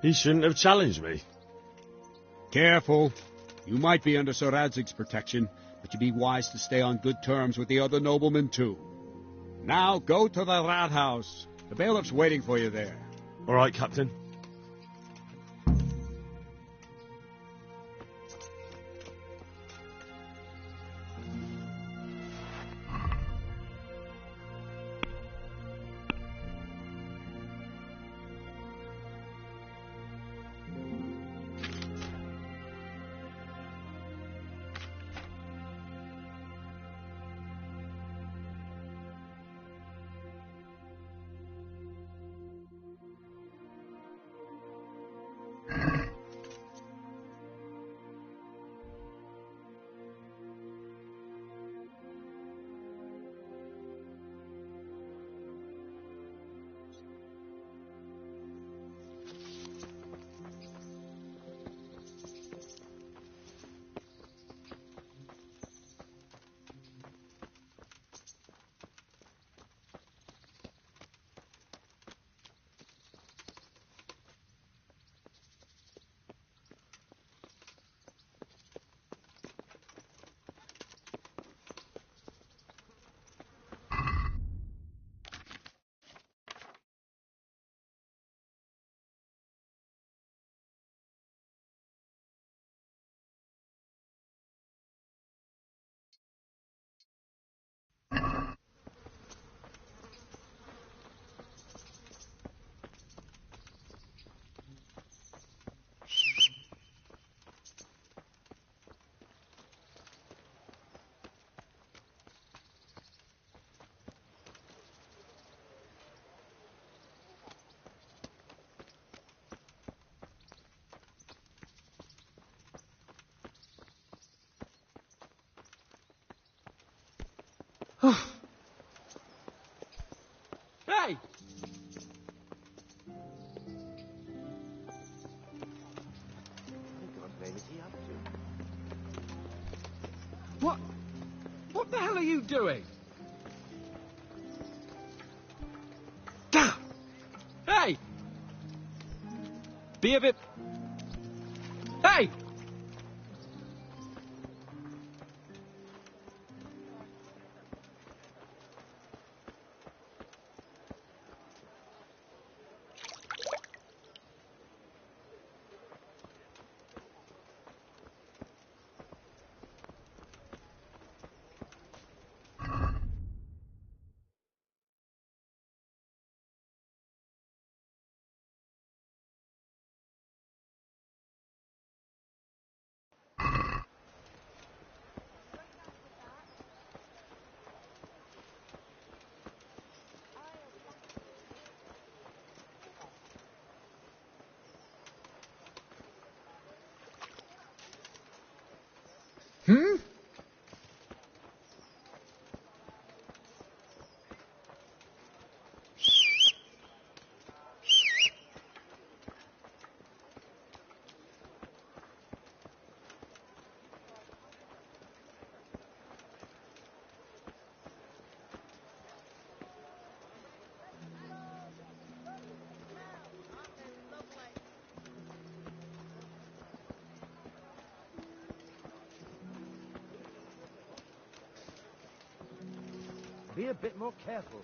Speaker 3: He shouldn't have challenged me.
Speaker 12: Careful. You might be under Sir Radzig's protection, but you'd be wise to stay on good terms with the other noblemen, too. Now, go to the rat house. The bailiff's waiting for you there.
Speaker 3: All right, Captain.
Speaker 8: Hey! What? What the hell are you doing? Gah! Hey! Be a bit... Hey! Hmm?
Speaker 2: Be a bit more careful.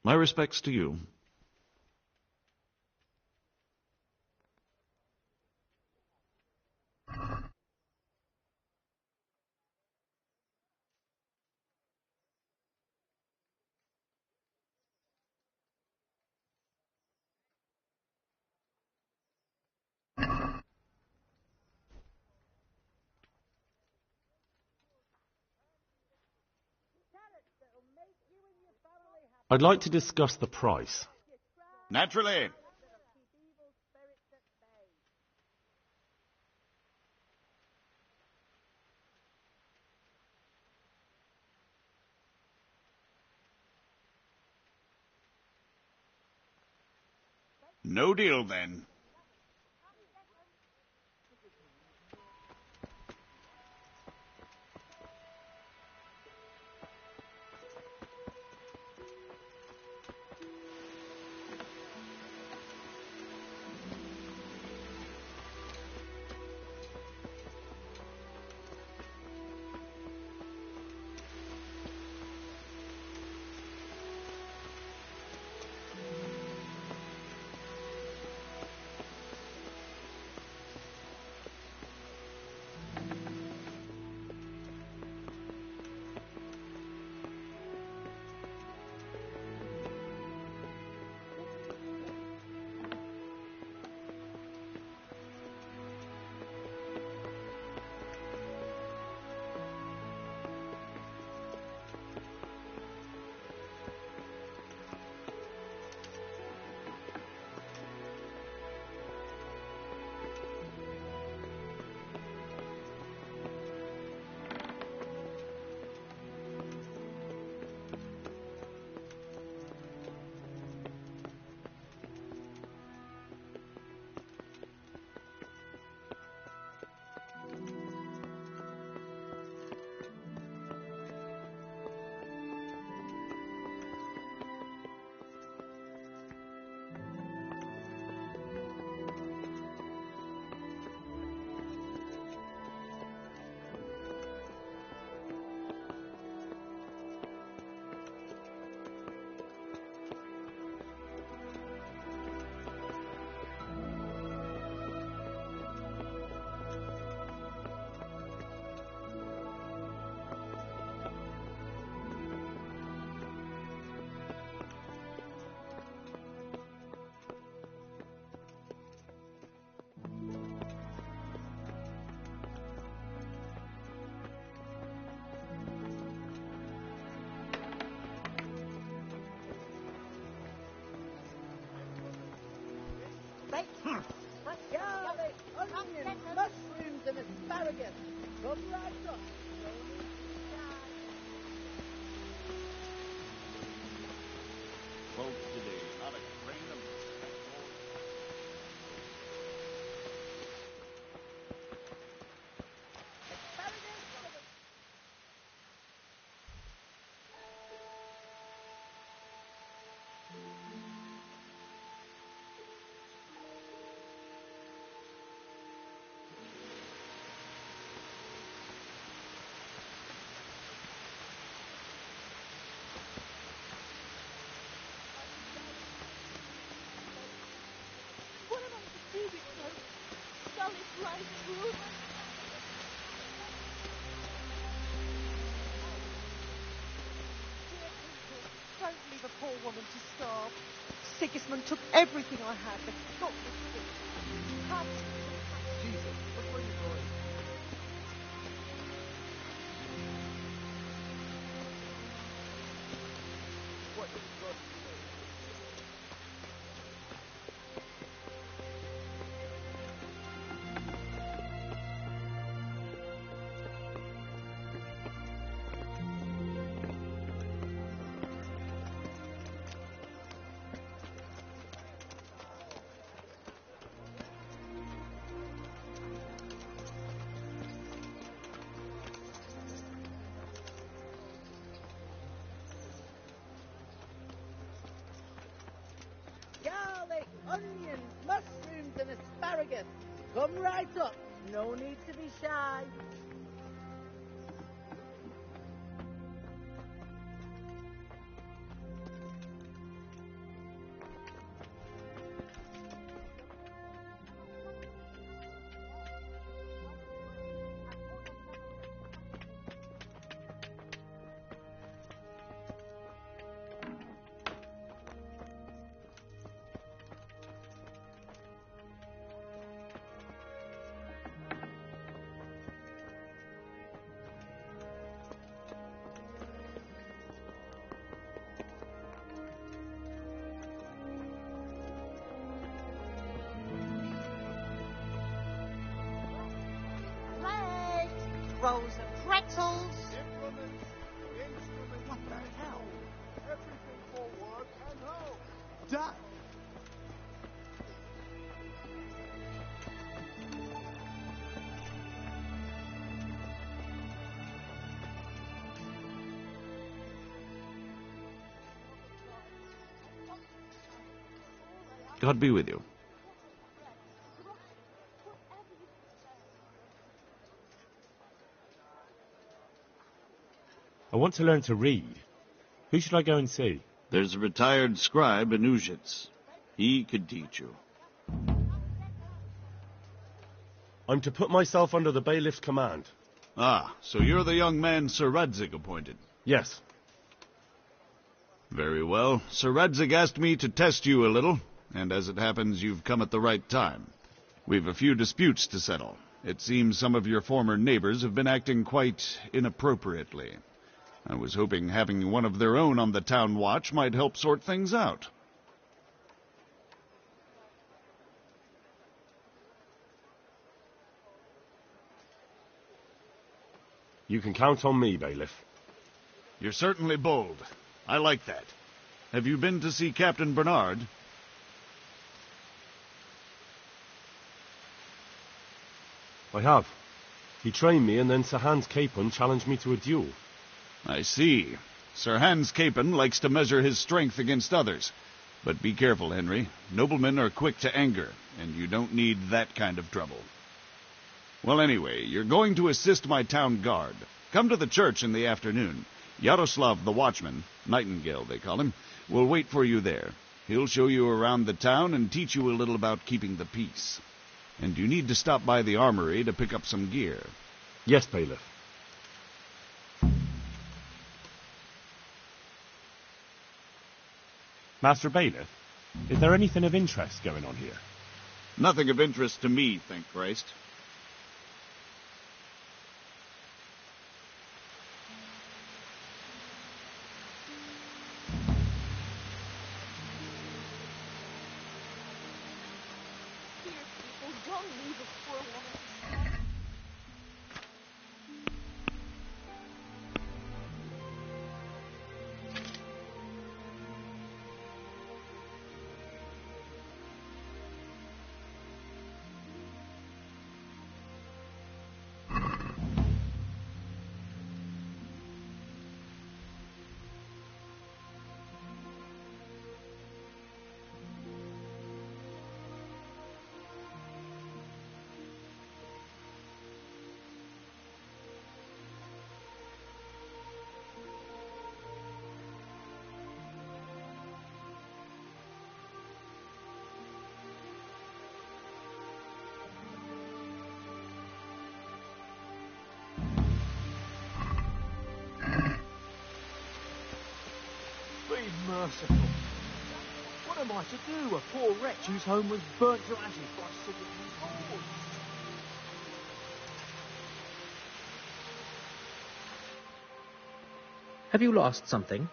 Speaker 14: My respects to you.
Speaker 3: I'd like to discuss the price.
Speaker 13: Naturally. No deal, then.
Speaker 6: Garlic, onions, mushrooms, and asparagus. Come right up.
Speaker 13: Folks today, not a grain of
Speaker 14: What am I to do with those solid life through? Dear people, don't leave a poor woman to starve. Sigismund took everything I had, but not this thing. Come.
Speaker 5: Jesus, look where you're going. What is God doing?
Speaker 6: Garlic, onions, mushrooms, and asparagus. Come right up. No need to be shy.
Speaker 14: bowls of pretzels.
Speaker 15: What the hell? Everything for work and home. Done.
Speaker 13: God be with you.
Speaker 3: I want to learn to read. Who should I go and see?
Speaker 13: There's a retired scribe in Uzhitz. He could teach you.
Speaker 3: I'm to put myself under the bailiff's command.
Speaker 13: Ah, so you're the young man Sir Radzig appointed.
Speaker 3: Yes.
Speaker 13: Very well. Sir Radzig asked me to test you a little, and as it happens, you've come at the right time. We've a few disputes to settle. It seems some of your former neighbors have been acting quite inappropriately. I was hoping having one of their own on the town watch might help sort things out.
Speaker 3: You can count on me, bailiff.
Speaker 13: You're certainly bold. I like that. Have you been to see Captain Bernard?
Speaker 3: I have. He trained me, and then Sir Hans Capon challenged me to a duel.
Speaker 13: I see. Sir Hans Capon likes to measure his strength against others. But be careful, Henry. Noblemen are quick to anger, and you don't need that kind of trouble. Well, anyway, you're going to assist my town guard. Come to the church in the afternoon. Yaroslav the watchman, Nightingale they call him, will wait for you there. He'll show you around the town and teach you a little about keeping the peace. And you need to stop by the armory to pick up some gear.
Speaker 3: Yes, bailiff. Master Bailiff, is there anything of interest going on here?
Speaker 13: Nothing of interest to me, thank Christ.
Speaker 14: Dear people, don't leave a poor woman.
Speaker 16: Be merciful. What am I to do? A poor wretch whose home was burnt to ashes by Sigismund's hordes.
Speaker 17: Have you lost something?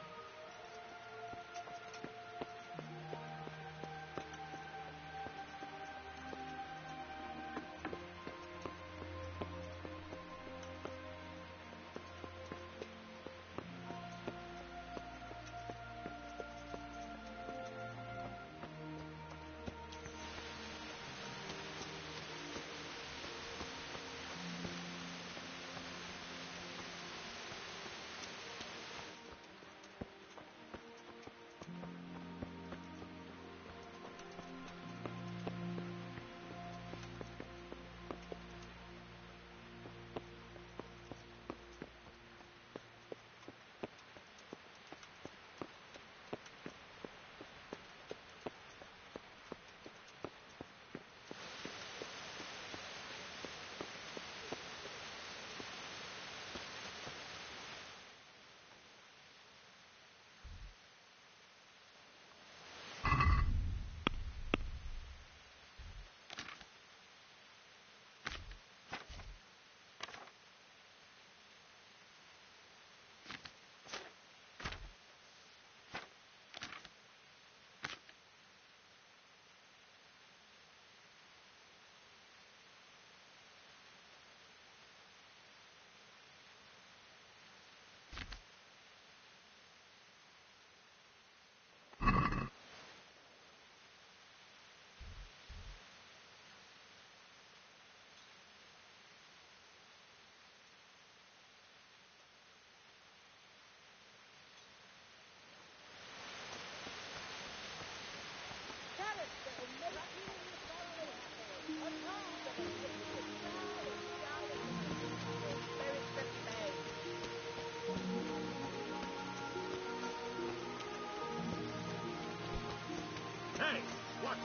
Speaker 3: Hey, what?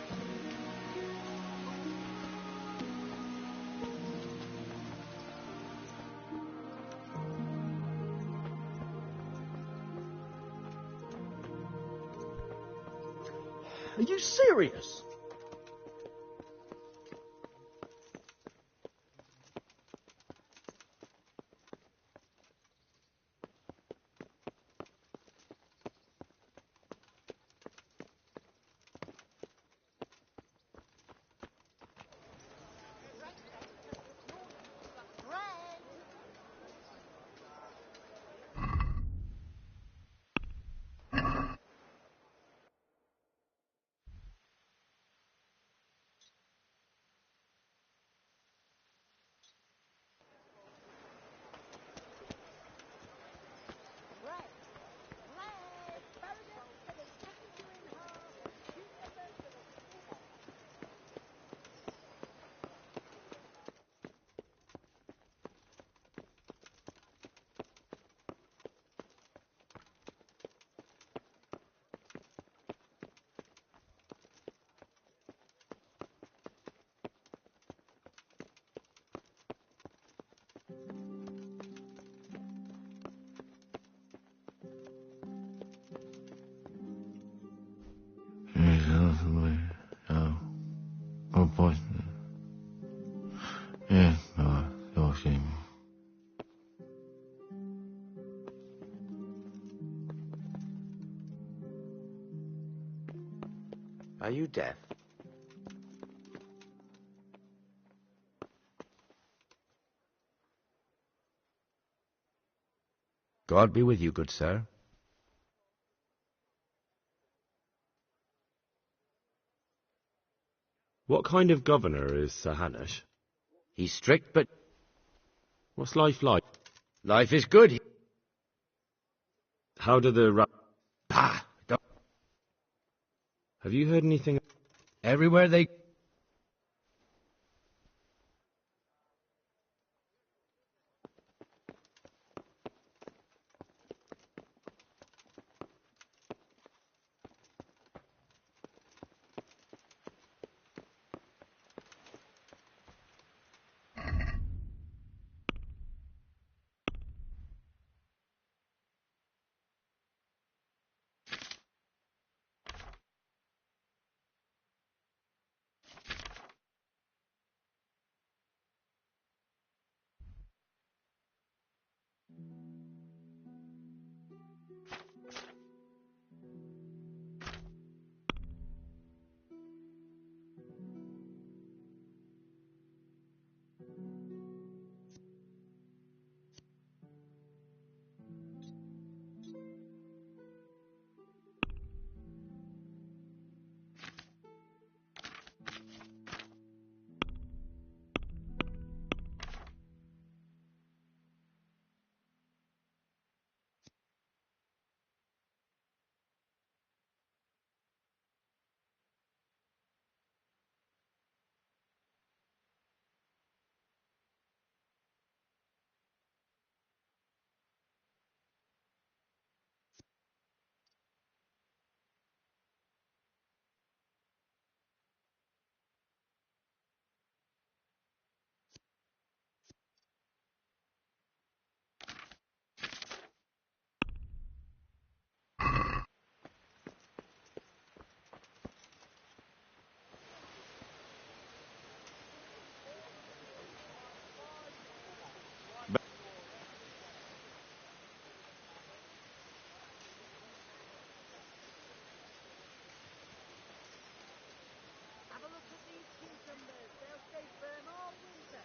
Speaker 7: Are you serious?
Speaker 2: Are you deaf? God be with you, good sir.
Speaker 3: What kind of governor is Sir Hanush?
Speaker 11: He's strict, but
Speaker 3: What's life like?
Speaker 11: life is good.
Speaker 3: How do the
Speaker 11: Ah,
Speaker 3: Have you heard anything?
Speaker 11: everywhere they...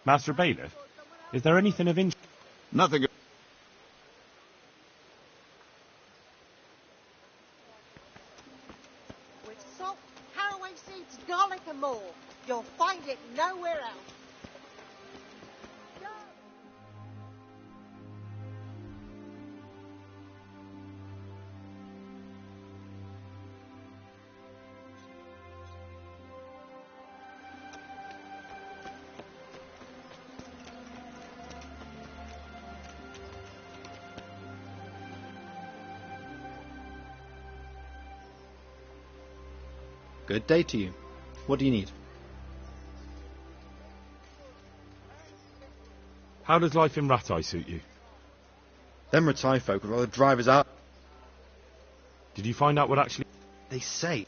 Speaker 3: Master Bailiff, is there anything of interest?
Speaker 13: Nothing.
Speaker 14: With salt, caraway seeds, garlic and more. You'll find it nowhere else.
Speaker 5: Good day to you. What do you need?
Speaker 3: How does life in Rattay suit you?
Speaker 5: Them Rattay folk would rather drive us out.
Speaker 3: Did you find out what actually...
Speaker 5: They say.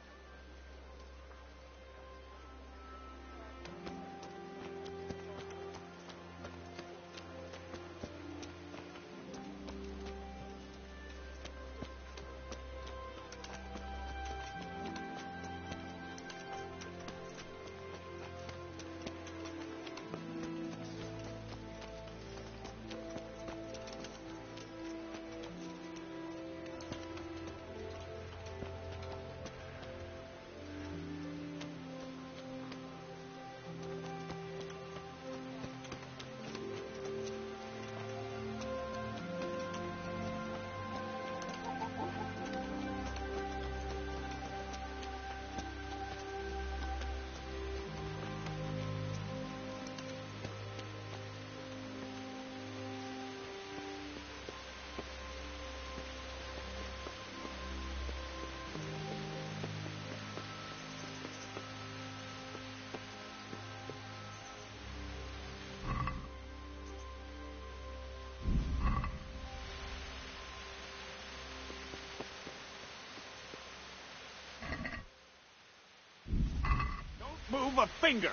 Speaker 1: Move a finger.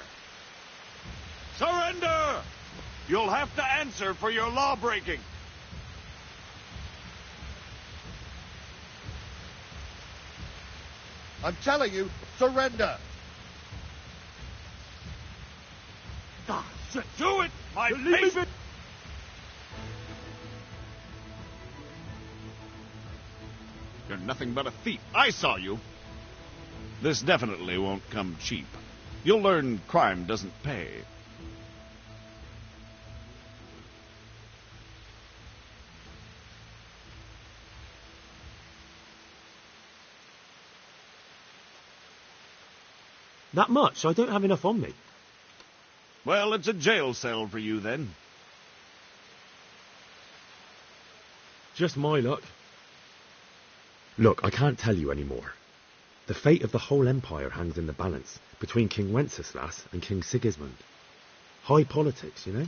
Speaker 1: Surrender! You'll have to answer for your law-breaking.
Speaker 15: I'm telling you, surrender.
Speaker 1: Do it, my
Speaker 15: Leave
Speaker 1: face!
Speaker 15: it.
Speaker 1: You're nothing but a thief. I saw you. This definitely won't come cheap. You'll learn crime doesn't pay.
Speaker 3: That much? I don't have enough on me.
Speaker 1: Well, it's a jail cell for you, then.
Speaker 3: Just my luck. Look, I can't tell you anymore. The fate of the whole empire hangs in the balance between King Wenceslas and King Sigismund. High politics, you know?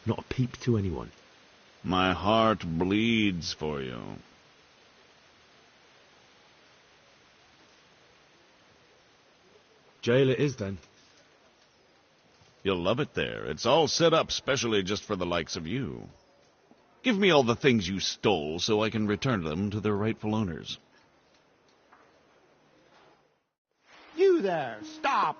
Speaker 3: Not a peep to anyone.
Speaker 1: My heart bleeds for you.
Speaker 3: Jail it is, then.
Speaker 1: You'll love it there. It's all set up specially just for the likes of you. Give me all the things you stole so I can return them to their rightful owners.
Speaker 16: You there, stop!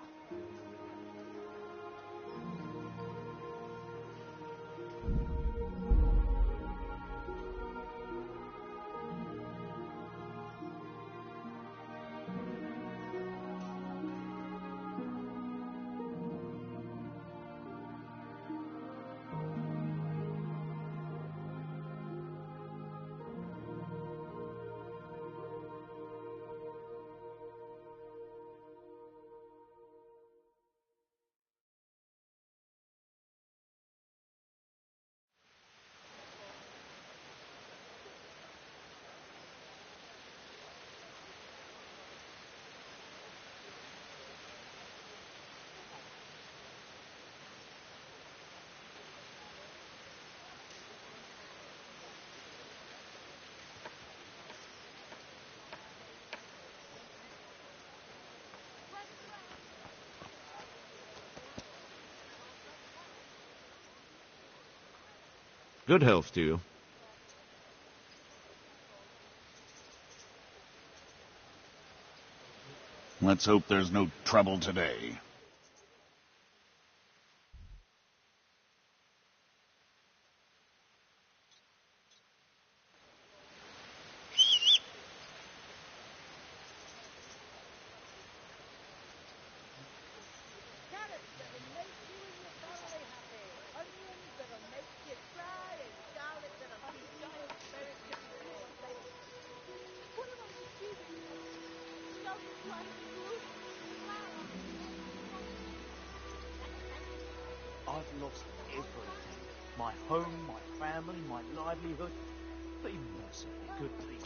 Speaker 1: Good health to you. Let's hope there's no trouble today.
Speaker 6: Carrots that'll make you and your family happy. Onions that'll make you cry, and garlic that'll keep your spirit going. What am I to do? Stop trying to move.
Speaker 16: I've lost everything. My home, my family, my livelihood. Be mercifully good, please.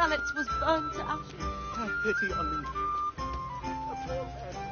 Speaker 14: Skalitz was burned to ashes.
Speaker 16: Have pity on me. A poor man.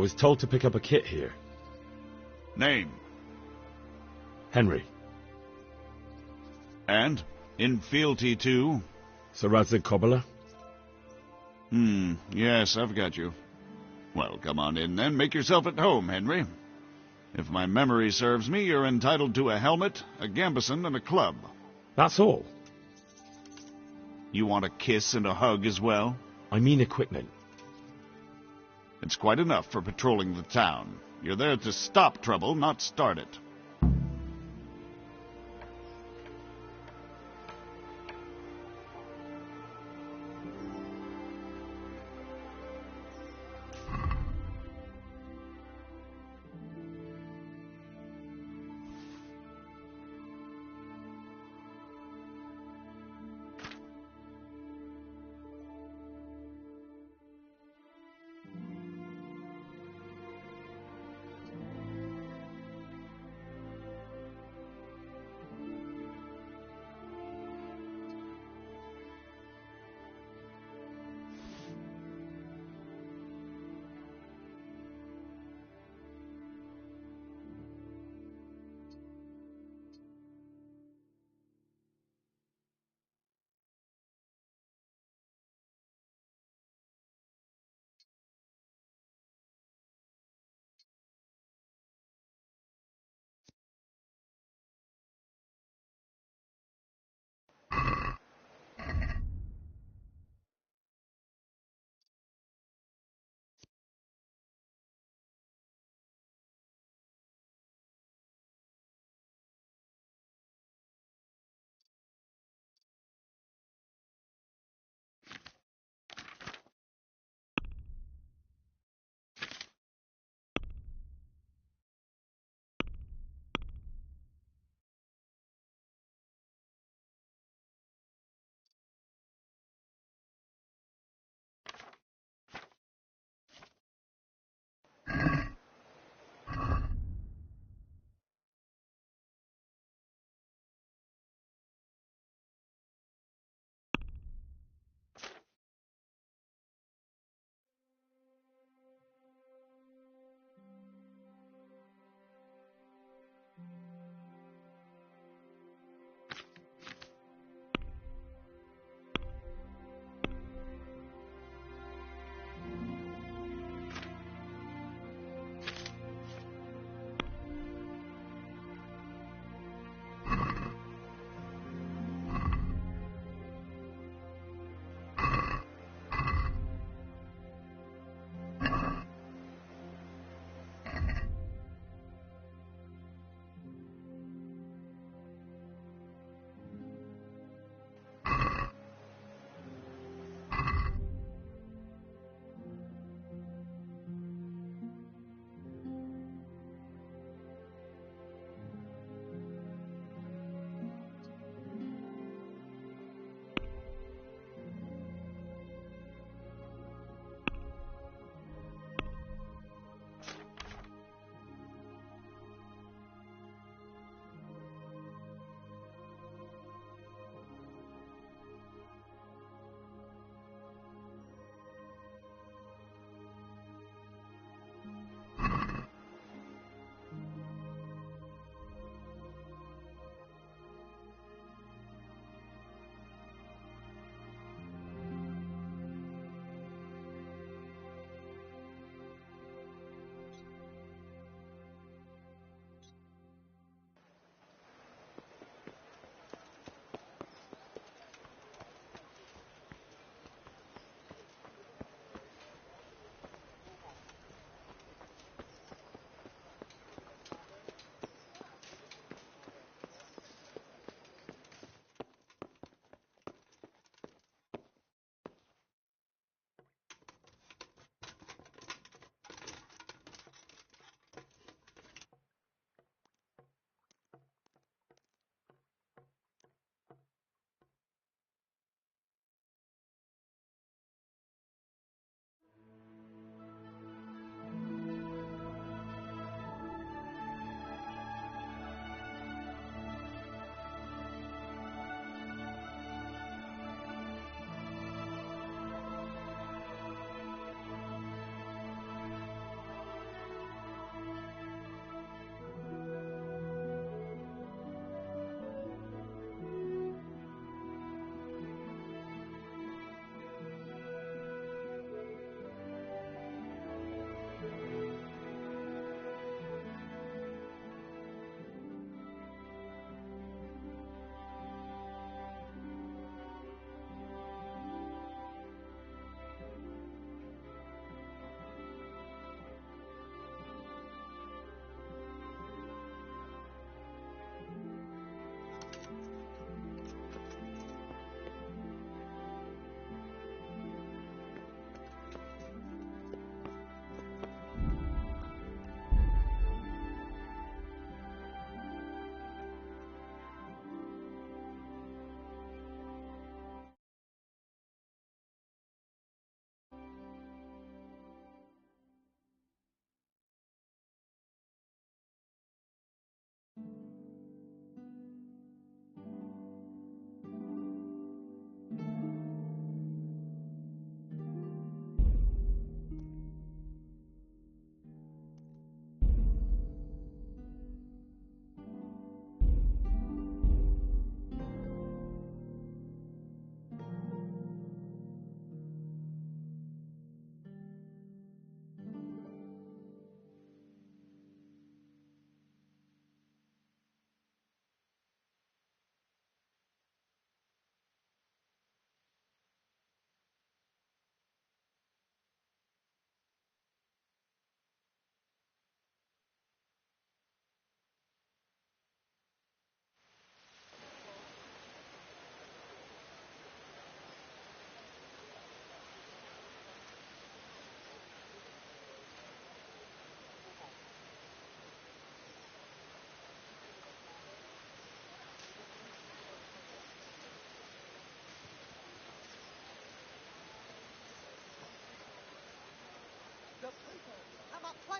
Speaker 3: was told to pick up a kit here.
Speaker 1: Name.
Speaker 3: Henry.
Speaker 1: And? In fealty to?
Speaker 3: Sir Radzig Kobyla.
Speaker 1: Yes, I've got you. Well, come on in then. Make yourself at home, Henry. If my memory serves me, you're entitled to a helmet, a gambeson, and a club.
Speaker 3: That's all.
Speaker 1: You want a kiss and a hug as well?
Speaker 3: I mean equipment.
Speaker 1: It's quite enough for patrolling the town. You're there to stop trouble, not start it.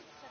Speaker 14: closer.